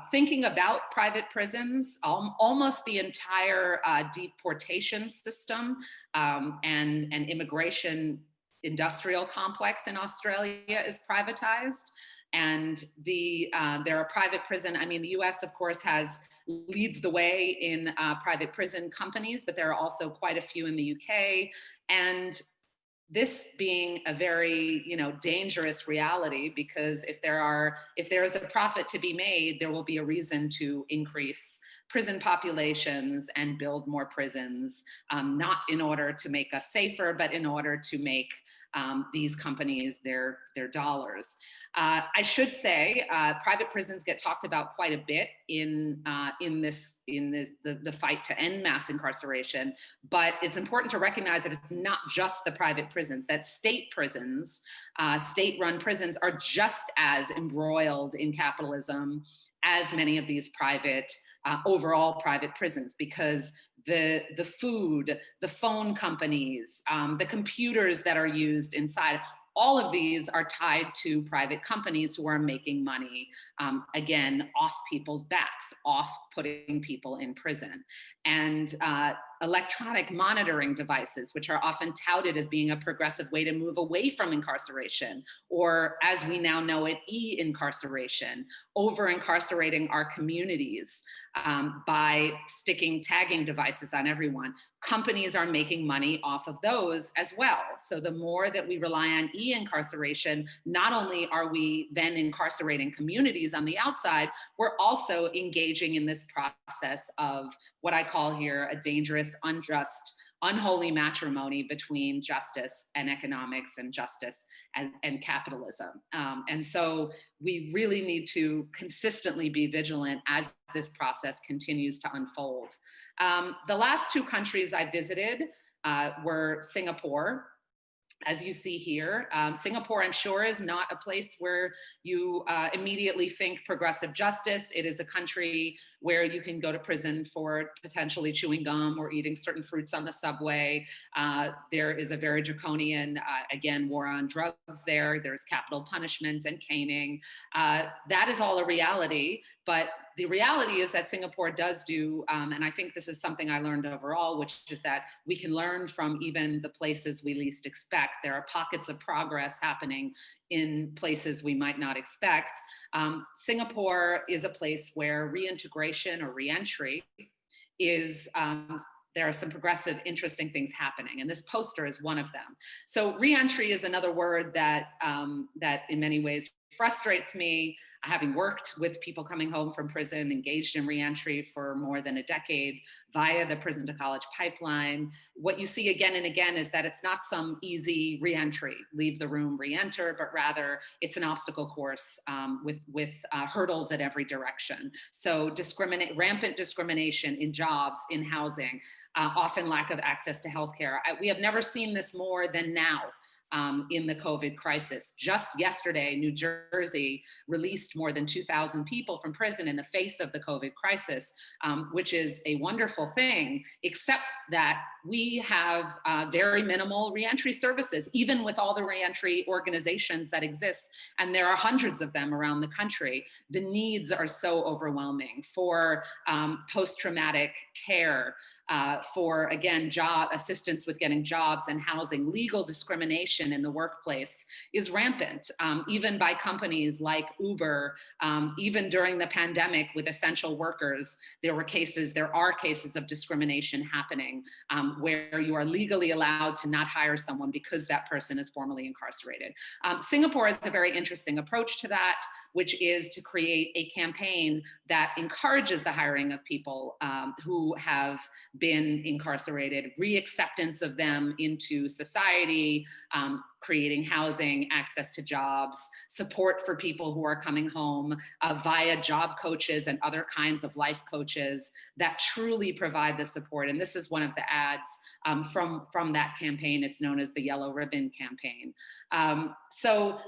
Thinking about private prisons, almost the entire deportation system and immigration industrial complex in Australia is privatized. And there are private prison, I mean, the US, of course, leads the way in private prison companies, but there are also quite a few in the UK. And this being a very, dangerous reality, because if there is a profit to be made, there will be a reason to increase prison populations and build more prisons, not in order to make us safer, but in order to make these companies their dollars. I should say private prisons get talked about quite a bit in the fight to end mass incarceration, but it's important to recognize that it's not just the private prisons, that state prisons, state-run prisons are just as embroiled in capitalism as many of these overall private prisons, because the food, the phone companies, the computers that are used inside, all of these are tied to private companies who are making money, again, off people's backs, off putting people in prison. And electronic monitoring devices, which are often touted as being a progressive way to move away from incarceration, or as we now know it, e-incarceration, over-incarcerating our communities. by sticking tagging devices on everyone. Companies are making money off of those as well. So the more that we rely on e-incarceration, not only are we then incarcerating communities on the outside, we're also engaging in this process of what I call here a dangerous, unjust, unholy matrimony between justice and economics and justice and capitalism. And so we really need to consistently be vigilant as this process continues to unfold. The last two countries I visited were Singapore. As you see here, Singapore, I'm sure, is not a place where you immediately think progressive justice. It is a country where you can go to prison for potentially chewing gum or eating certain fruits on the subway. There is a very draconian, again, war on drugs there. There's capital punishment and caning. That is all a reality, but the reality is that Singapore does do, and I think this is something I learned overall, which is that we can learn from even the places we least expect. There are pockets of progress happening in places we might not expect. Singapore is a place where reintegration or reentry is, there are some progressive, interesting things happening, and this poster is one of them. So reentry is another word that, that in many ways frustrates me. Having worked with people coming home from prison, engaged in reentry for more than a decade via the prison to college pipeline, what you see again and again is that it's not some easy reentry, leave the room, reenter, but rather it's an obstacle course with hurdles at every direction. So rampant discrimination in jobs, in housing, often lack of access to healthcare. We have never seen this more than now. In the COVID crisis. Just yesterday, New Jersey released more than 2,000 people from prison in the face of the COVID crisis, which is a wonderful thing, except that we have very minimal reentry services, even with all the reentry organizations that exist, and there are hundreds of them around the country. The needs are so overwhelming for post-traumatic care, for, again, job assistance with getting jobs and housing. Legal discrimination in the workplace is rampant, even by companies like Uber. Even during the pandemic with essential workers, there are cases of discrimination happening where you are legally allowed to not hire someone because that person is formerly incarcerated. Singapore has a very interesting approach to that, which is to create a campaign that encourages the hiring of people who have been incarcerated, reacceptance of them into society, creating housing, access to jobs, support for people who are coming home via job coaches and other kinds of life coaches that truly provide the support. And this is one of the ads from that campaign. It's known as the Yellow Ribbon Campaign. So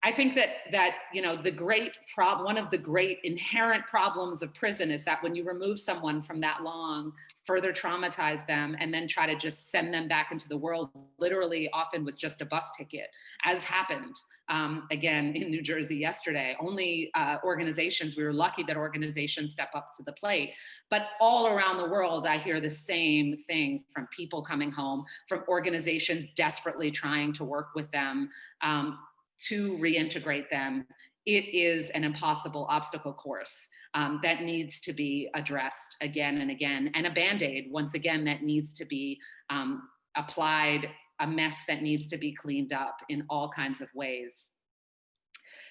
I think that you know, one of the great inherent problems of prison is that when you remove someone from that long, further traumatize them, and then try to just send them back into the world, literally often with just a bus ticket, as happened again in New Jersey yesterday. Only organizations, we were lucky that organizations step up to the plate, but all around the world, I hear the same thing from people coming home, from organizations desperately trying to work with them to reintegrate them. It is an impossible obstacle course that needs to be addressed again and again, and a Band-Aid, once again, that needs to be applied, a mess that needs to be cleaned up in all kinds of ways.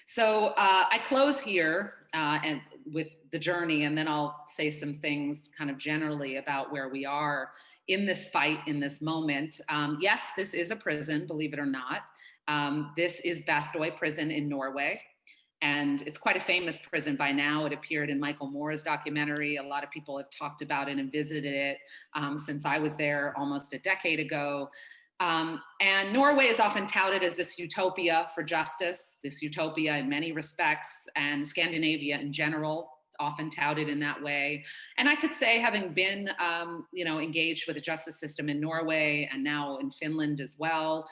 So I close here and with the journey, and then I'll say some things kind of generally about where we are in this fight, in this moment. Yes, this is a prison, believe it or not. This is Bastøy prison in Norway, and it's quite a famous prison by now. It appeared in Michael Moore's documentary. A lot of people have talked about it and visited it since I was there almost a decade ago. And Norway is often touted as this utopia for justice, this utopia in many respects, and Scandinavia in general, often touted in that way. And I could say, having been engaged with the justice system in Norway and now in Finland as well,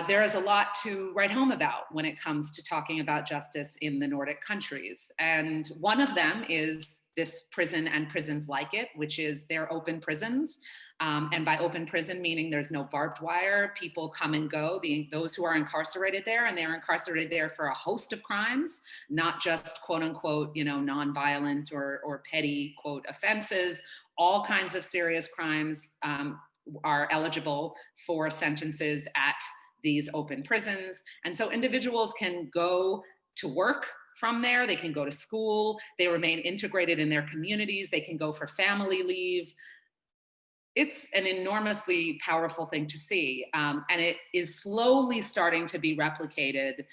there is a lot to write home about when it comes to talking about justice in the Nordic countries. And one of them is this prison and prisons like it, which is their open prisons. And by open prison, meaning there's no barbed wire, people come and go, those who are incarcerated there, and they're incarcerated there for a host of crimes, not just quote unquote, non-violent or petty quote offenses. All kinds of serious crimes are eligible for sentences at these open prisons. And so individuals can go to work from there, they can go to school, they remain integrated in their communities, they can go for family leave. It's an enormously powerful thing to see. And it is slowly starting to be replicated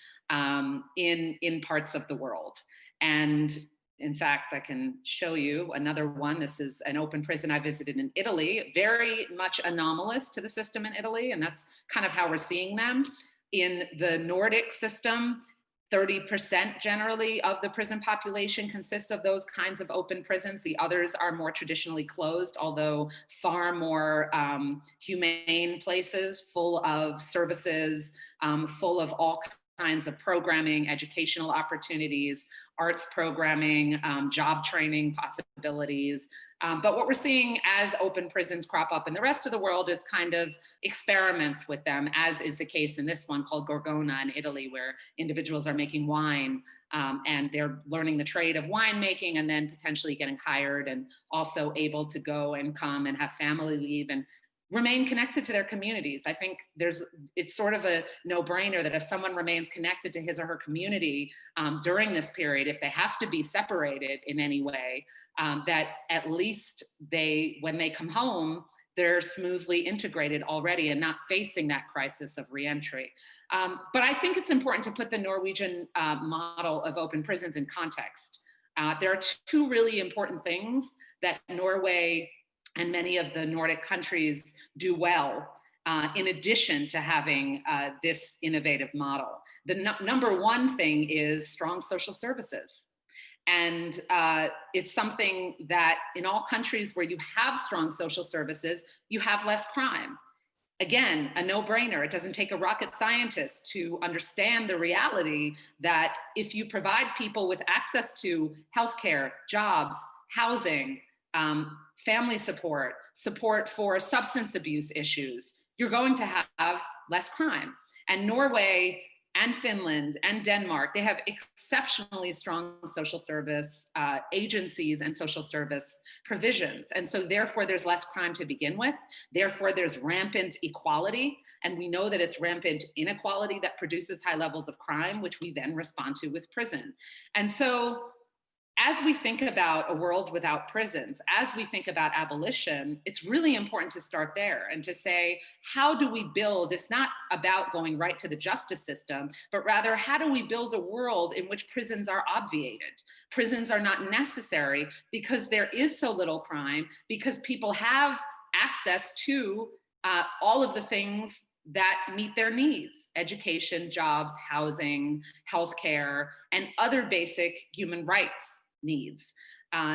in parts of the world. And in fact, I can show you another one. This is an open prison I visited in Italy, very much anomalous to the system in Italy. And that's kind of how we're seeing them. In the Nordic system, 30% generally of the prison population consists of those kinds of open prisons. The others are more traditionally closed, although far more humane places, full of services, full of all kinds of programming, educational opportunities, arts programming, job training possibilities. But what we're seeing as open prisons crop up in the rest of the world is kind of experiments with them, as is the case in this one called Gorgona in Italy, where individuals are making wine and they're learning the trade of winemaking and then potentially getting hired and also able to go and come and have family leave and remain connected to their communities. I think it's sort of a no-brainer that if someone remains connected to his or her community during this period, if they have to be separated in any way, that at least when they come home, they're smoothly integrated already and not facing that crisis of reentry. But I think it's important to put the Norwegian model of open prisons in context. There are two really important things that Norway and many of the Nordic countries do well, in addition to having this innovative model. The number one thing is strong social services. And it's something that in all countries where you have strong social services, you have less crime. Again, a no-brainer. It doesn't take a rocket scientist to understand the reality that if you provide people with access to healthcare, jobs, housing, family support, support for substance abuse issues, you're going to have less crime. And Norway and Finland and Denmark, they have exceptionally strong social service agencies and social service provisions. And so therefore there's less crime to begin with. Therefore there's rampant equality. And we know that it's rampant inequality that produces high levels of crime, which we then respond to with prison. And so as we think about a world without prisons, as we think about abolition, it's really important to start there and to say, how do we build? It's not about going right to the justice system, but rather, how do we build a world in which prisons are obviated? Prisons are not necessary because there is so little crime, because people have access to all of the things that meet their needs: education, jobs, housing, healthcare, and other basic human rights needs.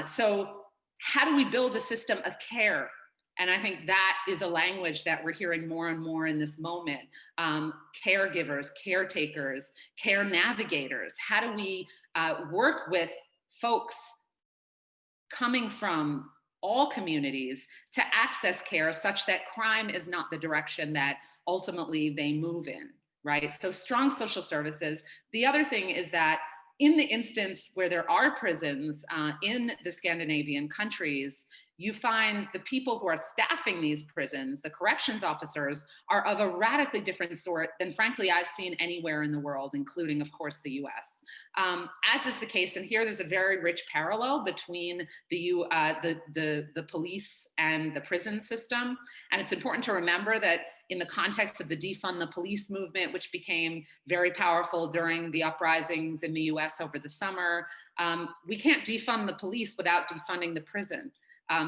So how do we build a system of care? And I think that is a language that we're hearing more and more in this moment. Caregivers, caretakers, care navigators. How do we work with folks coming from all communities to access care such that crime is not the direction that ultimately they move in, right? So strong social services. The other thing is that in the instance where there are prisons in the Scandinavian countries, you find the people who are staffing these prisons, the corrections officers, are of a radically different sort than, frankly, I've seen anywhere in the world, including, of course, the US. As is the case, and here there's a very rich parallel between the police and the prison system. And it's important to remember that in the context of the defund the police movement, which became very powerful during the uprisings in the US over the summer, we can't defund the police without defunding the prison.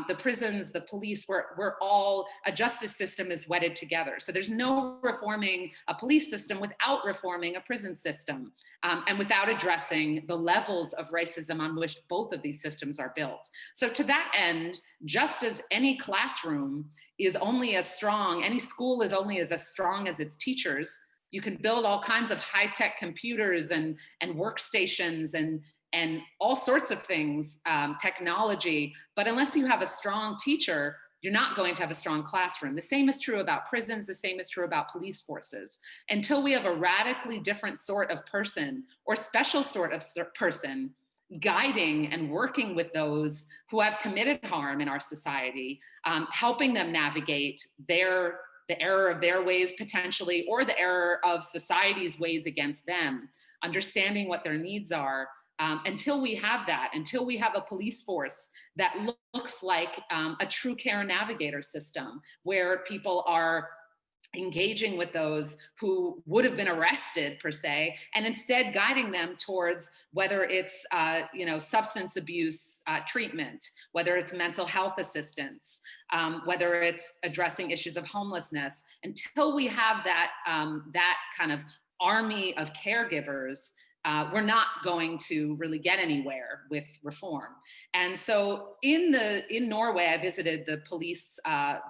The prisons, the police, we're all, a justice system is wedded together. So there's no reforming a police system without reforming a prison system, and without addressing the levels of racism on which both of these systems are built. So to that end, just as any classroom is only as strong, any school is only as strong as its teachers, You can build all kinds of high-tech computers and workstations and all sorts of things, technology, but unless you have a strong teacher, you're not going to have a strong classroom. The same is true about prisons. The same is true about police forces. Until we have a radically different sort of person or special sort of person guiding and working with those who have committed harm in our society, helping them navigate the error of their ways potentially, or the error of society's ways against them, understanding what their needs are. Until we have that, until we have a police force that looks like a true care navigator system, where people are engaging with those who would have been arrested per se, and instead guiding them towards whether it's substance abuse treatment, whether it's mental health assistance, whether it's addressing issues of homelessness. Until we have that that kind of army of caregivers, we're not going to really get anywhere with reform. And so in Norway, I visited the police,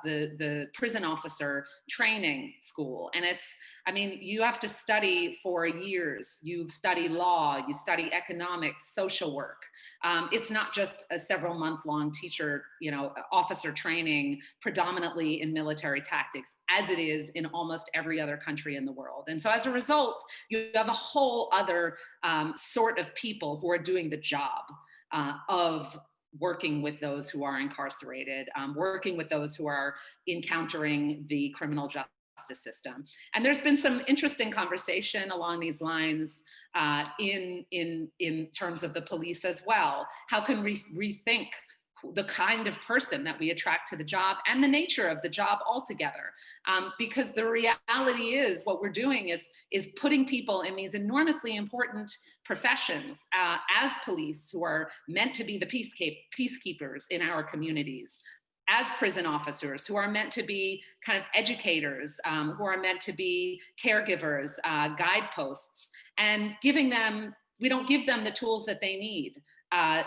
the prison officer training school. And you have to study for years. You study law, you study economics, social work. It's not just a several month-long teacher, officer training predominantly in military tactics, as it is in almost every other country in the world. And so as a result, you have a whole other sort of people who are doing the job of working with those who are incarcerated, working with those who are encountering the criminal justice system. And there's been some interesting conversation along these lines in terms of the police as well. How can we rethink the kind of person that we attract to the job and the nature of the job altogether? Because the reality is what we're doing is putting people in these enormously important professions as police, who are meant to be the peacekeepers in our communities, as prison officers, who are meant to be kind of educators, who are meant to be caregivers, guideposts, and we don't give them the tools that they need.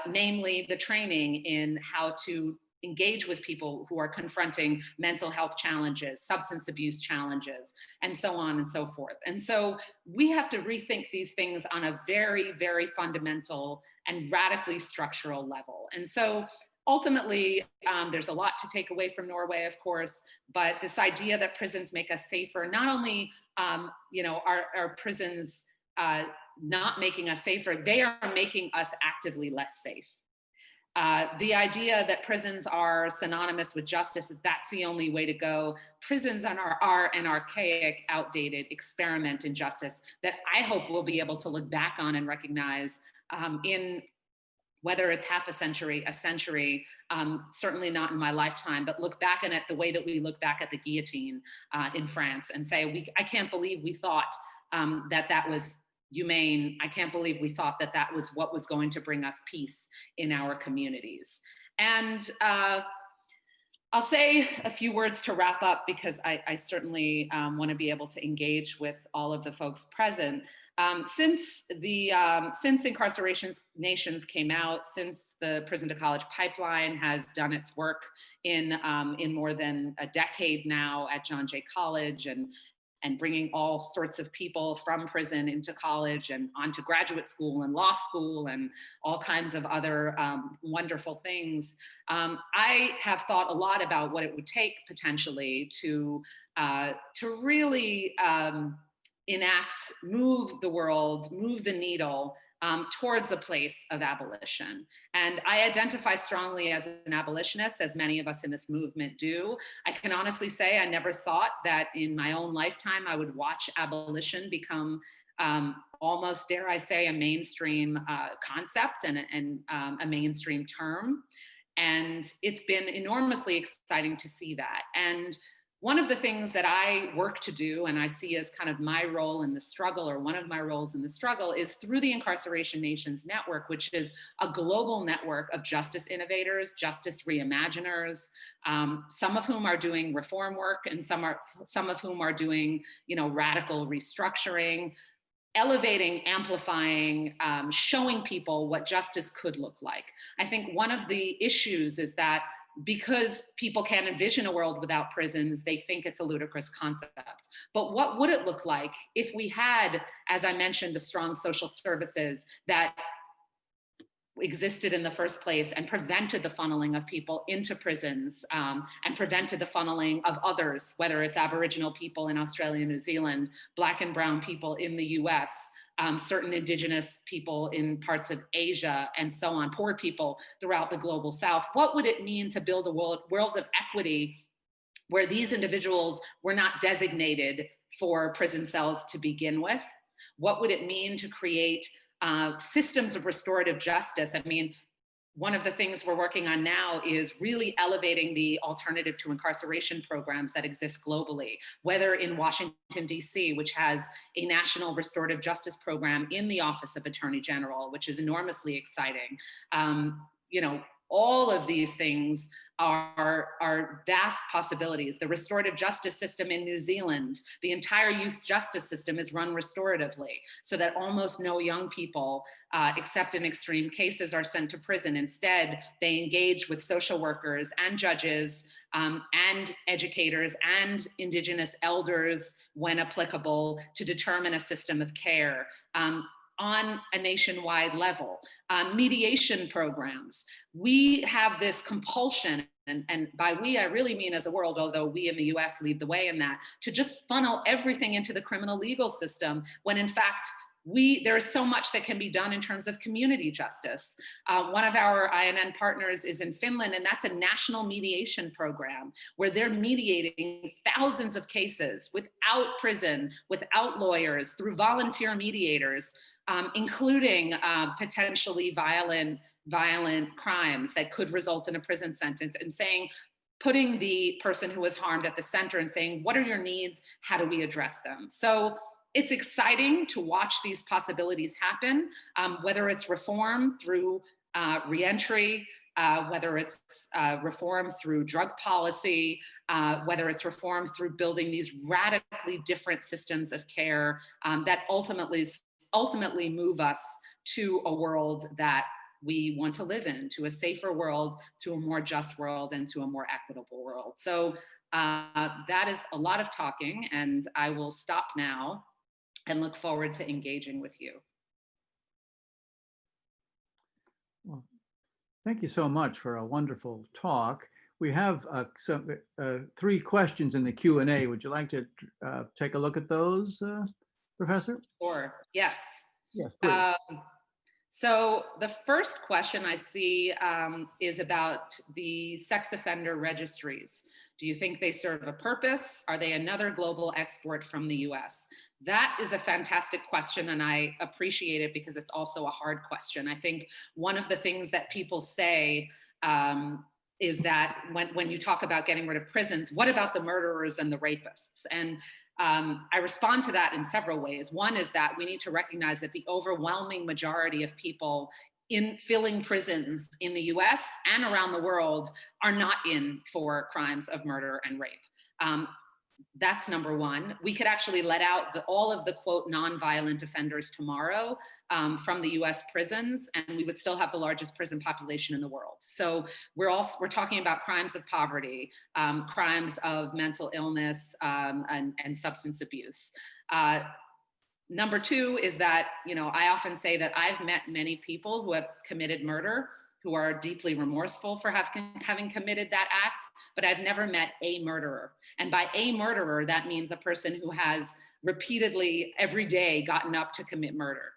Namely the training in how to engage with people who are confronting mental health challenges, substance abuse challenges, and so on and so forth. And so we have to rethink these things on a very, very fundamental and radically structural level. And so ultimately, there's a lot to take away from Norway, of course, but this idea that prisons make us safer, not only are prisons not making us safer, they are making us actively less safe. The idea that prisons are synonymous with justice, that's the only way to go. Prisons are an archaic, outdated experiment in justice that I hope we'll be able to look back on and recognize in whether it's half a century, certainly not in my lifetime, but look back on it the way that we look back at the guillotine in France and say, I can't believe we thought that was humane. I can't believe we thought that was what was going to bring us peace in our communities. And I'll say a few words to wrap up, because I certainly want to be able to engage with all of the folks present. Since Incarceration Nations came out, since the Prison to College pipeline has done its work in more than a decade now at John Jay College, and bringing all sorts of people from prison into college and onto graduate school and law school and all kinds of other wonderful things. I have thought a lot about what it would take potentially to really move the world, move the needle towards a place of abolition. And I identify strongly as an abolitionist, as many of us in this movement do. I can honestly say I never thought that in my own lifetime I would watch abolition become almost, dare I say, a mainstream concept and a mainstream term. And it's been enormously exciting to see that. And one of the things that I work to do, and I see as kind of my role in the struggle, or one of my roles in the struggle, is through the Incarceration Nations Network, which is a global network of justice innovators, justice reimaginers, some of whom are doing reform work, and some of whom are doing, radical restructuring, elevating, amplifying, showing people what justice could look like. I think one of the issues is that because people can't envision a world without prisons, they think it's a ludicrous concept. But what would it look like if we had, as I mentioned, the strong social services that existed in the first place and prevented the funneling of people into prisons, and prevented the funneling of others, whether it's Aboriginal people in Australia, New Zealand, Black and brown people in the US, certain indigenous people in parts of Asia, and so on, poor people throughout the global South. What would it mean to build a world of equity where these individuals were not designated for prison cells to begin with? What would it mean to create systems of restorative justice? I mean, one of the things we're working on now is really elevating the alternative to incarceration programs that exist globally, whether in Washington, D.C., which has a national restorative justice program in the Office of Attorney General, which is enormously exciting. All of these things are vast possibilities. The restorative justice system in New Zealand, the entire youth justice system is run restoratively so that almost no young people, except in extreme cases, are sent to prison. Instead, they engage with social workers and judges and educators and Indigenous elders, when applicable, to determine a system of care. On a nationwide level, mediation programs. We have this compulsion, and by we, I really mean as a world, although we in the US lead the way in that, to just funnel everything into the criminal legal system, when in fact, there is so much that can be done in terms of community justice. One of our INN partners is in Finland, and that's a national mediation program where they're mediating thousands of cases without prison, without lawyers, through volunteer mediators, including potentially violent crimes that could result in a prison sentence, and putting the person who was harmed at the center and saying, what are your needs? How do we address them? So it's exciting to watch these possibilities happen, whether it's reform through reentry, whether it's reform through drug policy, whether it's reform through building these radically different systems of care that ultimately move us to a world that we want to live in, to a safer world, to a more just world, and to a more equitable world. So that is a lot of talking, and I will stop now and look forward to engaging with you. Well, thank you so much for a wonderful talk. We have three questions in the Q&A. Would you like to take a look at those, Professor? Sure, yes. Yes, please. So the first question I see is about the sex offender registries. Do you think they serve a purpose? Are they another global export from the US? That is a fantastic question, and I appreciate it because it's also a hard question. I think one of the things that people say is that when you talk about getting rid of prisons, what about the murderers and the rapists? And I respond to that in several ways. One is that we need to recognize that the overwhelming majority of people in filling prisons in the US and around the world are not in for crimes of murder and rape. That's number one. We could actually let out all of the, quote, nonviolent offenders tomorrow from the US prisons, and we would still have the largest prison population in the world. So we're talking about crimes of poverty, crimes of mental illness, and substance abuse. Number two is that, I often say that I've met many people who have committed murder, who are deeply remorseful for having committed that act, but I've never met a murderer. And by a murderer, that means a person who has repeatedly every day gotten up to commit murder.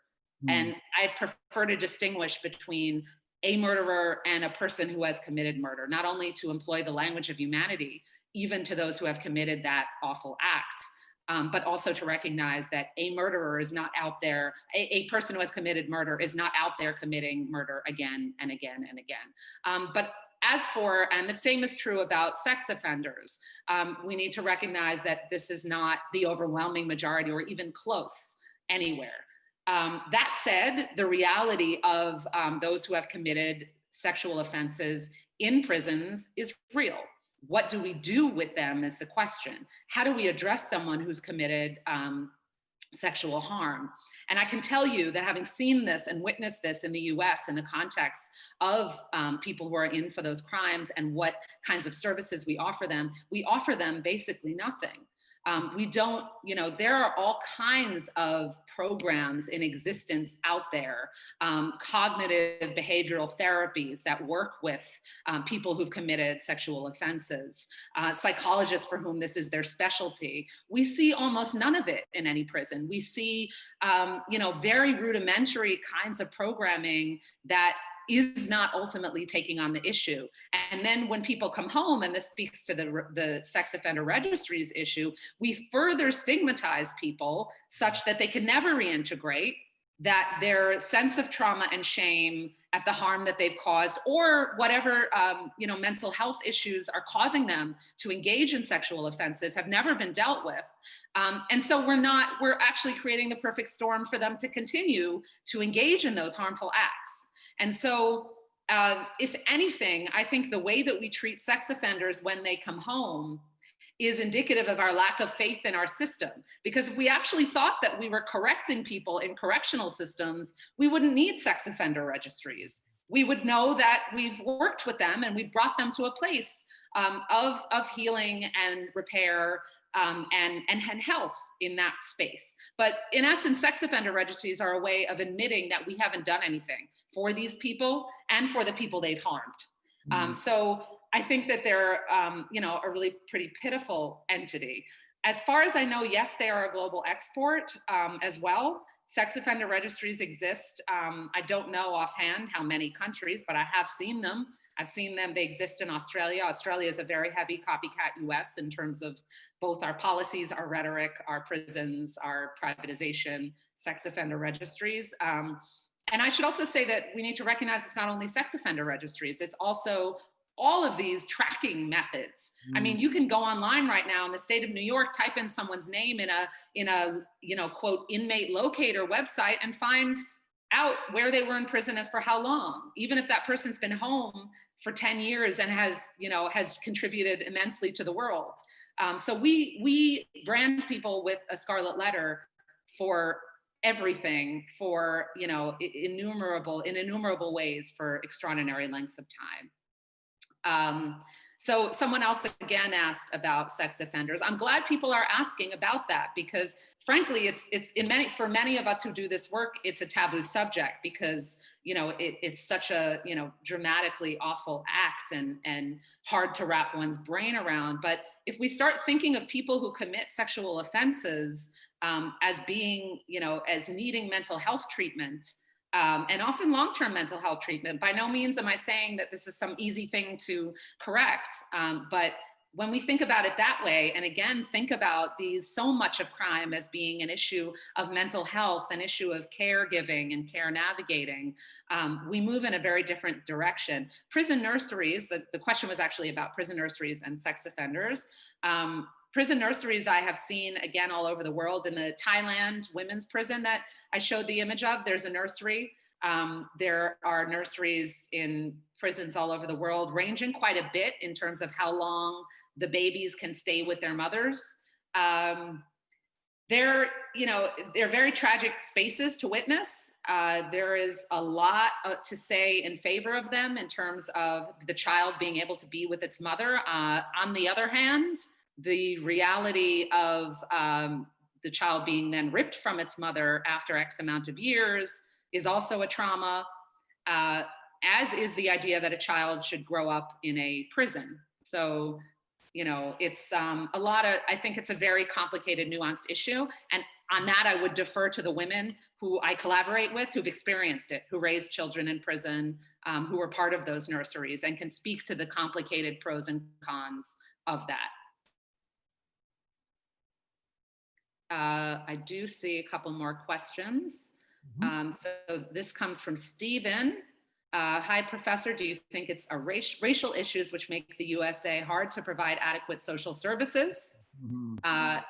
And I prefer to distinguish between a murderer and a person who has committed murder, not only to employ the language of humanity, even to those who have committed that awful act, but also to recognize that a murderer is not out there, a person who has committed murder is not out there committing murder again and again and again. But and the same is true about sex offenders, we need to recognize that this is not the overwhelming majority or even close anywhere. That said, the reality of those who have committed sexual offenses in prisons is real. What do we do with them is the question. How do we address someone who's committed sexual harm. And I can tell you that having seen this and witnessed this in the US in the context of people who are in for those crimes and what kinds of services we offer them basically nothing. We don't, there are all kinds of programs in existence out there, cognitive behavioral therapies that work with people who've committed sexual offenses, psychologists for whom this is their specialty. We see almost none of it in any prison. We see, very rudimentary kinds of programming that is not ultimately taking on the issue. And then when people come home, and this speaks to the sex offender registries issue, we further stigmatize people such that they can never reintegrate, that their sense of trauma and shame at the harm that they've caused, or whatever mental health issues are causing them to engage in sexual offenses, have never been dealt with. And so we're actually creating the perfect storm for them to continue to engage in those harmful acts. And so, if anything, I think the way that we treat sex offenders when they come home is indicative of our lack of faith in our system. Because if we actually thought that we were correcting people in correctional systems, we wouldn't need sex offender registries. We would know that we've worked with them and we've brought them to a place of healing and repair and health in that space. But in essence, sex offender registries are a way of admitting that we haven't done anything for these people and for the people they've harmed. So I think that they're, a really pretty pitiful entity. As far as I know, yes, they are a global export as well. Sex offender registries exist. I don't know offhand how many countries, but I have seen them. I've seen them, they exist in Australia. Australia is a very heavy copycat US in terms of both our policies, our rhetoric, our prisons, our privatization, sex offender registries. And I should also say that we need to recognize it's not only sex offender registries, it's also all of these tracking methods. I mean, you can go online right now in the state of New York, type in someone's name in a quote, inmate locator website and find out where they were in prison and for how long, even if that person's been home for 10 years and has contributed immensely to the world. So we brand people with a scarlet letter for everything, for innumerable ways for extraordinary lengths of time. So someone else again asked about sex offenders. I'm glad people are asking about that because frankly, for many of us who do this work, it's a taboo subject because, it's such a, dramatically awful act and hard to wrap one's brain around. But if we start thinking of people who commit sexual offenses as being, as needing mental health treatment, and often long-term mental health treatment. By no means am I saying that this is some easy thing to correct, but when we think about it that way, and again, think about so much of crime as being an issue of mental health, an issue of caregiving and care navigating, we move in a very different direction. Prison nurseries, the question was actually about prison nurseries and sex offenders. Prison nurseries I have seen, again, all over the world. In the Thailand women's prison that I showed the image of, there's a nursery. There are nurseries in prisons all over the world, ranging quite a bit in terms of how long the babies can stay with their mothers. They're very tragic spaces to witness. There is a lot to say in favor of them in terms of the child being able to be with its mother. On the other hand, the reality of the child being then ripped from its mother after X amount of years is also a trauma, as is the idea that a child should grow up in a prison. So, it's I think it's a very complicated, nuanced issue. And on that, I would defer to the women who I collaborate with, who've experienced it, who raised children in prison, who were part of those nurseries and can speak to the complicated pros and cons of that. I do see a couple more questions. So this comes from Stephen. Hi, Professor. Do you think it's racial issues which make the USA hard to provide adequate social services?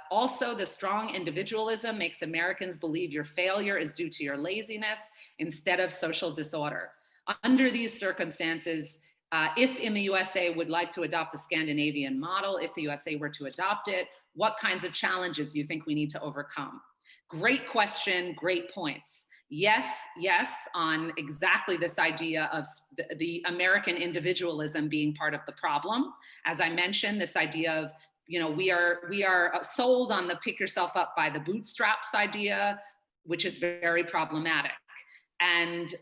Also, the strong individualism makes Americans believe your failure is due to your laziness instead of social disorder. Under these circumstances, if in the USA would like to adopt the Scandinavian model, if the USA were to adopt it, what kinds of challenges do you think we need to overcome? Great question, great points. Yes, yes, on exactly this idea of the American individualism being part of the problem. As I mentioned, this idea of, we are sold on the pick yourself up by the bootstraps idea, which is very problematic. And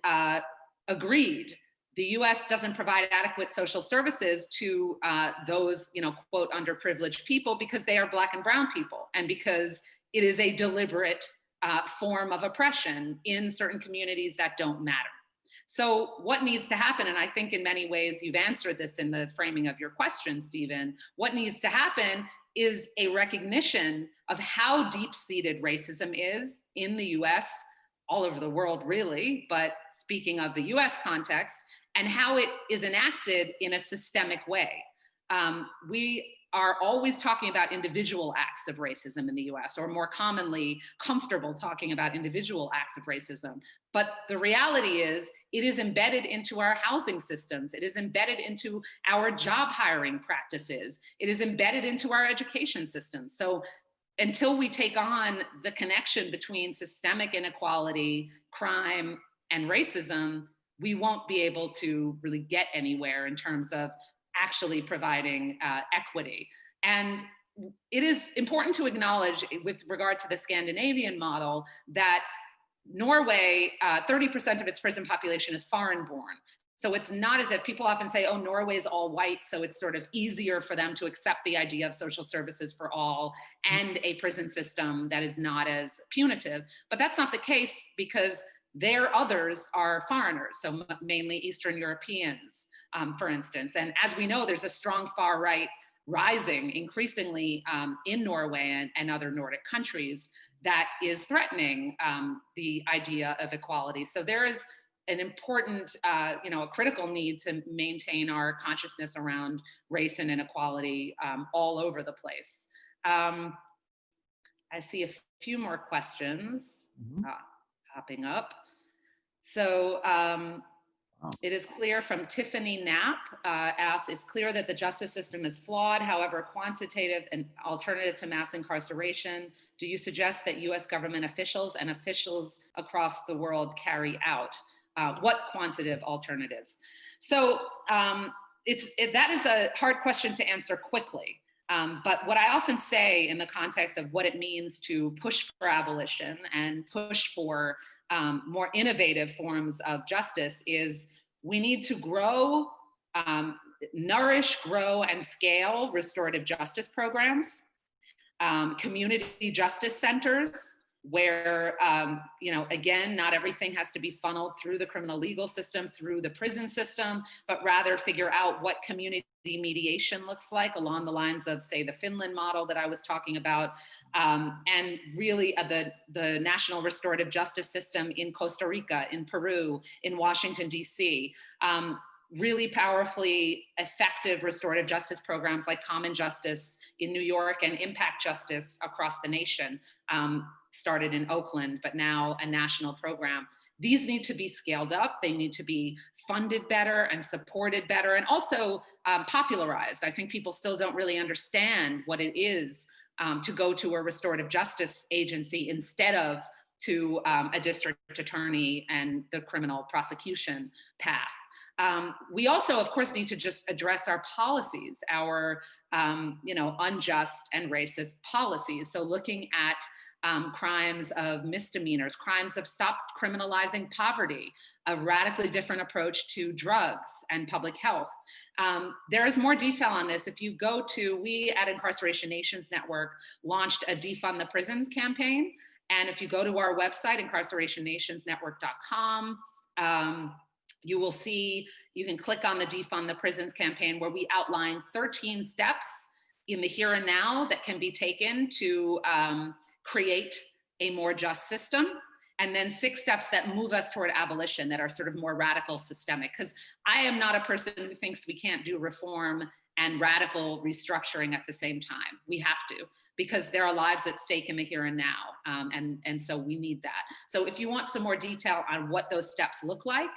agreed, the US doesn't provide adequate social services to those, quote, underprivileged people because they are Black and brown people, and because it is a deliberate form of oppression in certain communities that don't matter. So what needs to happen, and I think in many ways you've answered this in the framing of your question, Stephen, what needs to happen is a recognition of how deep-seated racism is in the US, all over the world really, but speaking of the US context, and how it is enacted in a systemic way. We are always talking about individual acts of racism in the US, or more commonly, comfortable talking about individual acts of racism. But the reality is, it is embedded into our housing systems. It is embedded into our job hiring practices. It is embedded into our education systems. So until we take on the connection between systemic inequality, crime, and racism, we won't be able to really get anywhere in terms of actually providing equity. And it is important to acknowledge, with regard to the Scandinavian model, that Norway, 30% of its prison population is foreign-born. So it's not as if people often say, oh, Norway is all white, so it's sort of easier for them to accept the idea of social services for all and a prison system that is not as punitive. But that's not the case, because their others are foreigners, so mainly Eastern Europeans, for instance. And as we know, there's a strong far right rising increasingly in Norway and other Nordic countries that is threatening the idea of equality. So there is an important, a critical need to maintain our consciousness around race and inequality all over the place. I see a few more questions popping up. So it is clear from Tiffany Knapp asks, it's clear that the justice system is flawed. However, quantitative and alternative to mass incarceration, do you suggest that US government officials and officials across the world carry out? What quantitative alternatives? So that is a hard question to answer quickly. But what I often say in the context of what it means to push for abolition and push for more innovative forms of justice is we need to grow, nourish, grow, and scale restorative justice programs, community justice centers, where, again, not everything has to be funneled through the criminal legal system, through the prison system, but rather figure out what community mediation looks like along the lines of, say, the Finland model that I was talking about, and really the national restorative justice system in Costa Rica, in Peru, in Washington, D.C., really powerfully effective restorative justice programs like Common Justice in New York and Impact Justice across the nation, started in Oakland, but now a national program. These need to be scaled up. They need to be funded better and supported better, and also popularized. I think people still don't really understand what it is to go to a restorative justice agency instead of to a district attorney and the criminal prosecution path. We also, of course, need to just address our policies, our unjust and racist policies. So looking at crimes of misdemeanors, crimes of stop criminalizing poverty, a radically different approach to drugs and public health. There is more detail on this. If you go to, we at Incarceration Nations Network launched a Defund the Prisons campaign. And if you go to our website, incarcerationnationsnetwork.com, you will see, you can click on the Defund the Prisons campaign, where we outline 13 steps in the here and now that can be taken to create a more just system, and then 6 steps that move us toward abolition that are sort of more radical, systemic. Because I am not a person who thinks we can't do reform and radical restructuring at the same time. We have to, because there are lives at stake in the here and now, and so we need that. So if you want some more detail on what those steps look like,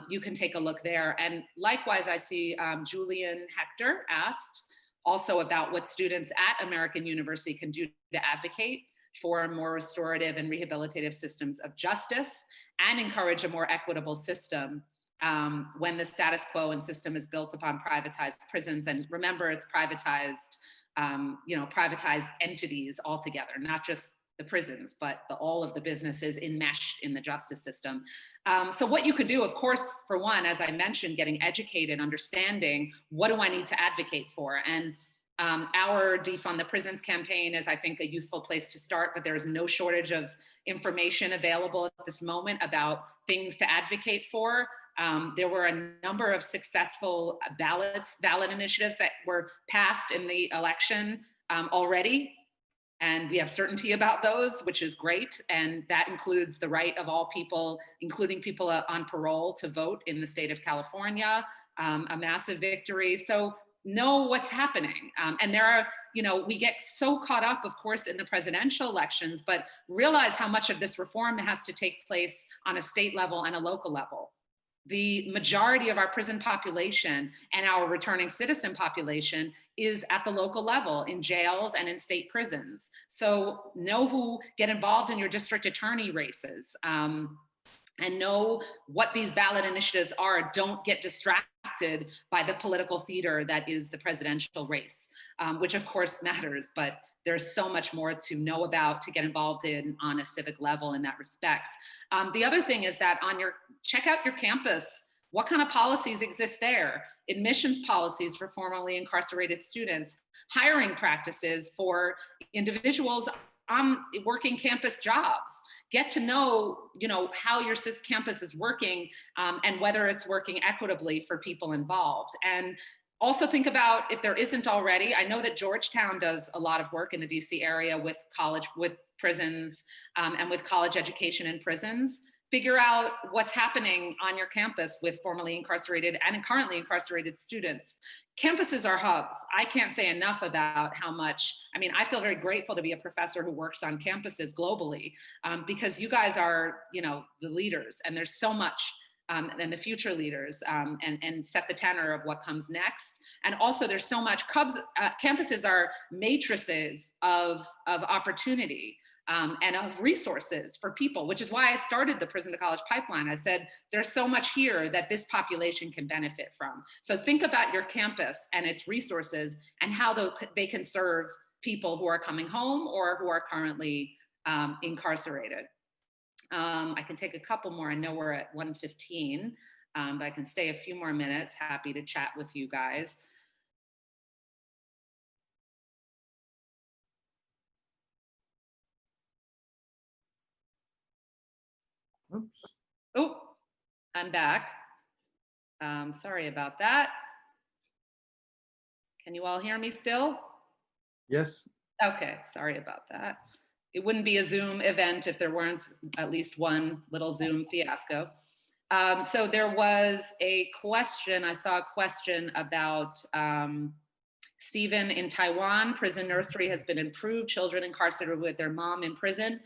you can take a look there. And likewise, I see Julian Hector asked also about what students at American University can do to advocate. for more restorative and rehabilitative systems of justice and encourage a more equitable system when the status quo and system is built upon privatized prisons. And remember, it's privatized, privatized entities altogether, not just the prisons, but all of the businesses enmeshed in the justice system. So what you could do, of course, for one, as I mentioned, getting educated, understanding what do I need to advocate for? And our Defund the Prisons campaign is, I think, a useful place to start, but there's no shortage of information available at this moment about things to advocate for. There were a number of successful ballot initiatives that were passed in the election already. And we have certainty about those, which is great. And that includes the right of all people, including people on parole, to vote in the state of California, a massive victory. So know what's happening. And there are, we get so caught up, of course, in the presidential elections, but realize how much of this reform has to take place on a state level and a local level. The majority of our prison population and our returning citizen population is at the local level in jails and in state prisons. So know who get involved in your district attorney races and know what these ballot initiatives are. Don't get distracted by the political theater that is the presidential race, which of course matters, but there's so much more to know about, to get involved in on a civic level in that respect. The other thing is that check out your campus. What kind of policies exist there? Admissions policies for formerly incarcerated students, hiring practices for individuals on working campus jobs. Get to know, how your CIS campus is working and whether it's working equitably for people involved. And also think about, if there isn't already, I know that Georgetown does a lot of work in the DC area with prisons and with college education in prisons. Figure out what's happening on your campus with formerly incarcerated and currently incarcerated students. Campuses are hubs. I can't say enough about how much, I feel very grateful to be a professor who works on campuses globally because you guys are, the leaders, and there's so much and the future leaders and set the tenor of what comes next. And also there's so much, campuses are matrices of opportunity and of resources for people, which is why I started the Prison to College Pipeline. I said, there's so much here that this population can benefit from. So think about your campus and its resources and how they can serve people who are coming home or who are currently incarcerated. I can take a couple more. I know we're at 1:15, but I can stay a few more minutes. Happy to chat with you guys. Oops. Oh, I'm back. Sorry about that. Can you all hear me still? Yes. Okay, sorry about that. It wouldn't be a Zoom event if there weren't at least one little Zoom fiasco. So there was a question, I saw a question about Stephen in Taiwan. Prison nursery has been improved. Children incarcerated with their mom in prison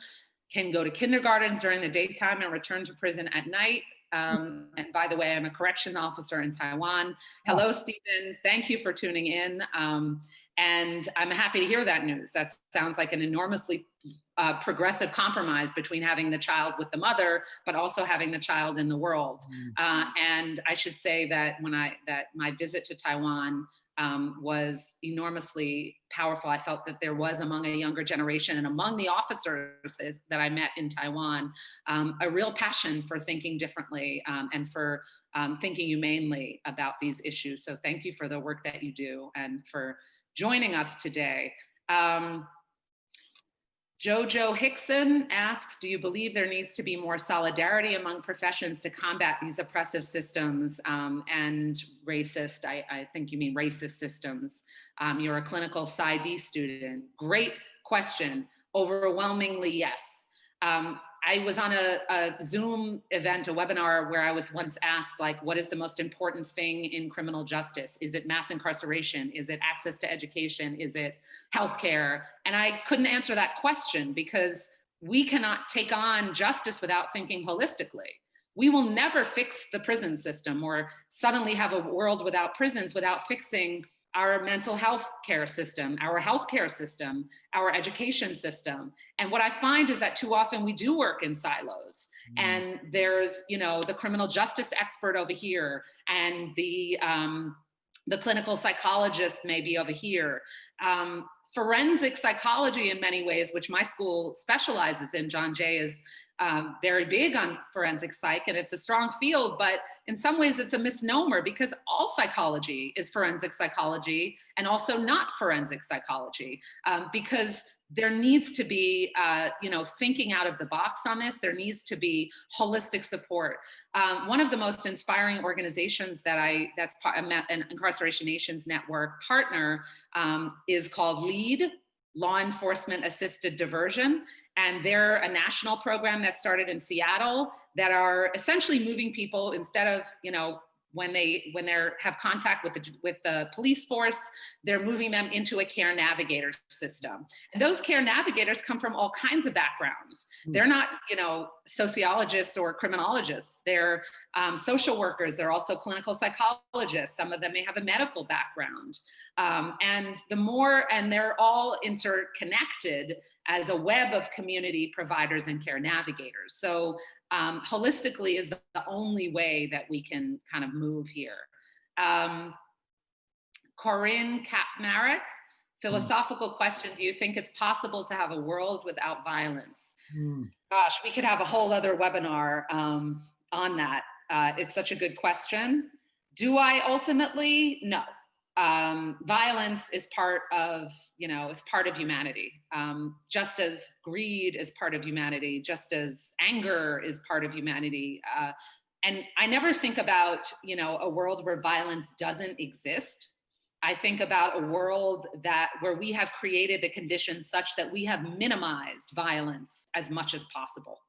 can go to kindergartens during the daytime and return to prison at night. And by the way, I'm a correction officer in Taiwan. Hello, Stephen. Thank you for tuning in. And I'm happy to hear that news. That sounds like an enormously progressive compromise between having the child with the mother, but also having the child in the world. And I should say that that my visit to Taiwan was enormously powerful. I felt that there was among a younger generation and among the officers that I met in Taiwan, a real passion for thinking differently and for thinking humanely about these issues. So thank you for the work that you do and for joining us today. Jojo Hickson asks, do you believe there needs to be more solidarity among professions to combat these oppressive systems and racist, I think you mean racist systems? You're a clinical PsyD student. Great question. Overwhelmingly, yes. I was on a Zoom event, a webinar, where I was once asked, like, what is the most important thing in criminal justice? Is it mass incarceration? Is it access to education? Is it healthcare? And I couldn't answer that question because we cannot take on justice without thinking holistically. We will never fix the prison system or suddenly have a world without prisons without fixing our mental health care system, our healthcare system, our education system. And what I find is that too often we do work in silos. And there's, you know, the criminal justice expert over here, and the clinical psychologist maybe over here. Forensic psychology in many ways, which my school specializes in, John Jay is very big on forensic psych, and it's a strong field, but in some ways it's a misnomer, because all psychology is forensic psychology and also not forensic psychology, because there needs to be, you know, thinking out of the box on this. There needs to be holistic support. One of the most inspiring organizations that's an Incarceration Nations Network partner is called LEAD, Law Enforcement Assisted Diversion. And they're a national program that started in Seattle that are essentially moving people, instead of, you know, when they have contact with the police force, they're moving them into a care navigator system. And those care navigators come from all kinds of backgrounds. They're not, you know, sociologists or criminologists. They're social workers. They're also clinical psychologists. Some of them may have a medical background. And they're all interconnected as a web of community providers and care navigators. So holistically is the only way that we can kind of move here. Corinne Kapmarek, philosophical question: do you think it's possible to have a world without violence? Gosh, we could have a whole other webinar on that. It's such a good question. Do I ultimately? No. Violence is part of, you know, it's part of humanity. Just as greed is part of humanity, just as anger is part of humanity. And I never think about, you know, a world where violence doesn't exist. I think about a world where we have created the conditions such that we have minimized violence as much as possible.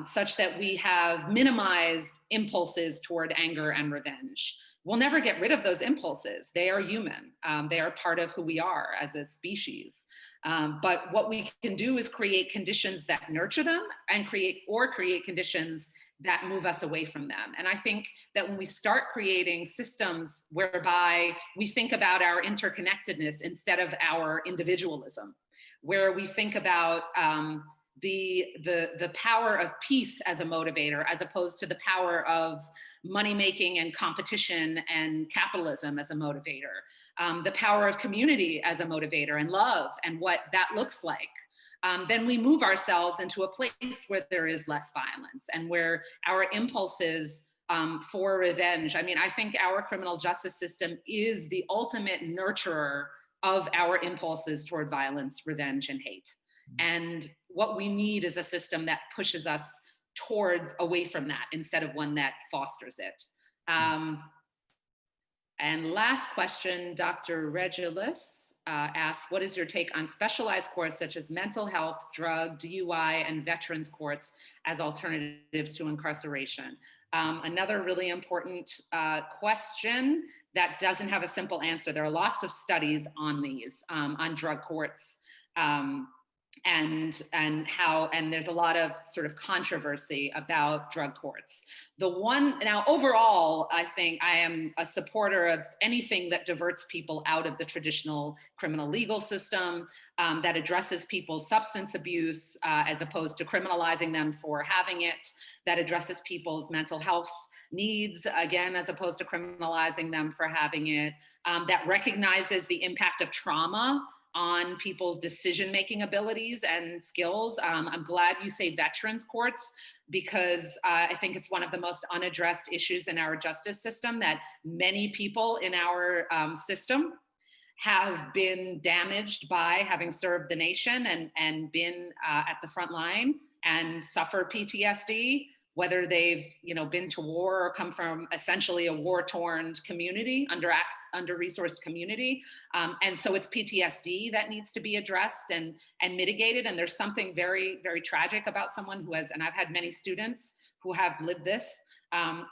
Such that we have minimized impulses toward anger and revenge. We'll never get rid of those impulses. They are human. They are part of who we are as a species. But what we can do is create conditions that nurture them, and create conditions that move us away from them. And I think that when we start creating systems whereby we think about our interconnectedness instead of our individualism, where we think about the power of peace as a motivator, as opposed to the power of money making and competition and capitalism as a motivator, the power of community as a motivator, and love and what that looks like, then we move ourselves into a place where there is less violence and where our impulses for revenge. I mean, I think our criminal justice system is the ultimate nurturer of our impulses toward violence, revenge, and hate. And what we need is a system that pushes us away from that, instead of one that fosters it. And last question, Dr. Regulus asks, what is your take on specialized courts such as mental health, drug, DUI, and veterans courts as alternatives to incarceration? Another really important question that doesn't have a simple answer. There are lots of studies on these, on drug courts, and there's a lot of sort of controversy about drug courts. Now overall, I think I am a supporter of anything that diverts people out of the traditional criminal legal system, that addresses people's substance abuse as opposed to criminalizing them for having it, that addresses people's mental health needs, again, as opposed to criminalizing them for having it, that recognizes the impact of trauma on people's decision-making abilities and skills. I'm glad you say veterans courts, because I think it's one of the most unaddressed issues in our justice system, that many people in our system have been damaged by having served the nation and been at the front line and suffer PTSD, whether they've been to war or come from essentially a war-torn community, under-resourced community. And so it's PTSD that needs to be addressed and mitigated. And there's something very, very tragic about someone who has, and I've had many students who have lived this,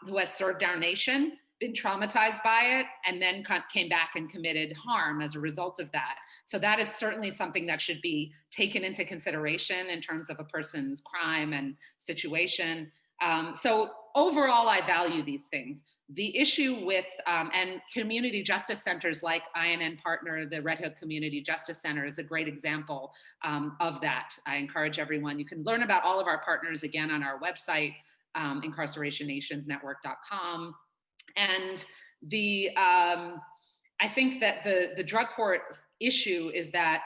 who has served our nation, been traumatized by it, and then came back and committed harm as a result of that. So that is certainly something that should be taken into consideration in terms of a person's crime and situation. So overall, I value these things. The issue with, and community justice centers like INN partner, the Red Hook Community Justice Center is a great example of that. I encourage everyone, you can learn about all of our partners again on our website, incarcerationnationsnetwork.com. And I think that the drug court issue is that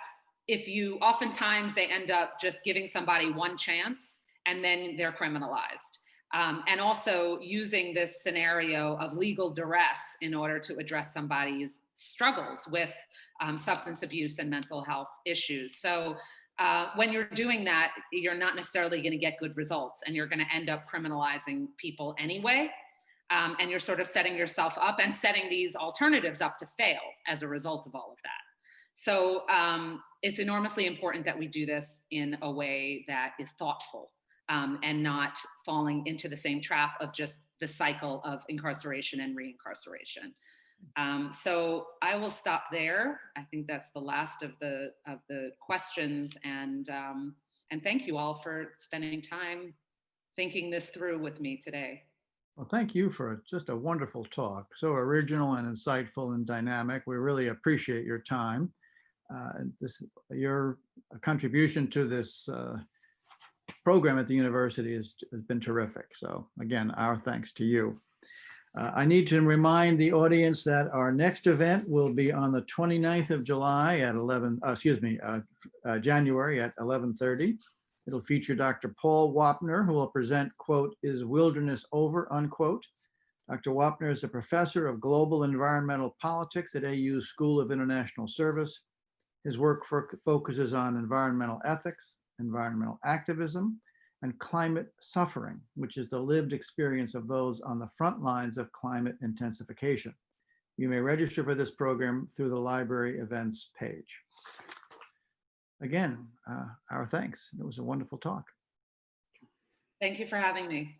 oftentimes they end up just giving somebody one chance and then they're criminalized. And also using this scenario of legal duress in order to address somebody's struggles with substance abuse and mental health issues. So when you're doing that, you're not necessarily going to get good results, and you're going to end up criminalizing people anyway. And you're sort of setting yourself up and setting these alternatives up to fail as a result of all of that. So it's enormously important that we do this in a way that is thoughtful. And not falling into the same trap of just the cycle of incarceration and reincarceration. So I will stop there. I think that's the last of the questions, and thank you all for spending time thinking this through with me today. Well, thank you for just a wonderful talk. So original and insightful and dynamic. We really appreciate your time. Your contribution to this program at the university has been terrific. So again, our thanks to you. I need to remind the audience that our next event will be on the 29th of July at January at 11:30. It'll feature Dr. Paul Wapner, who will present, quote, "Is Wilderness Over?" unquote. Dr. Wapner is a professor of global environmental politics at AU's School of International Service. His work focuses on environmental ethics, environmental activism, and climate suffering, which is the lived experience of those on the front lines of climate intensification. You may register for this program through the library events page. Again, our thanks. It was a wonderful talk. Thank you for having me.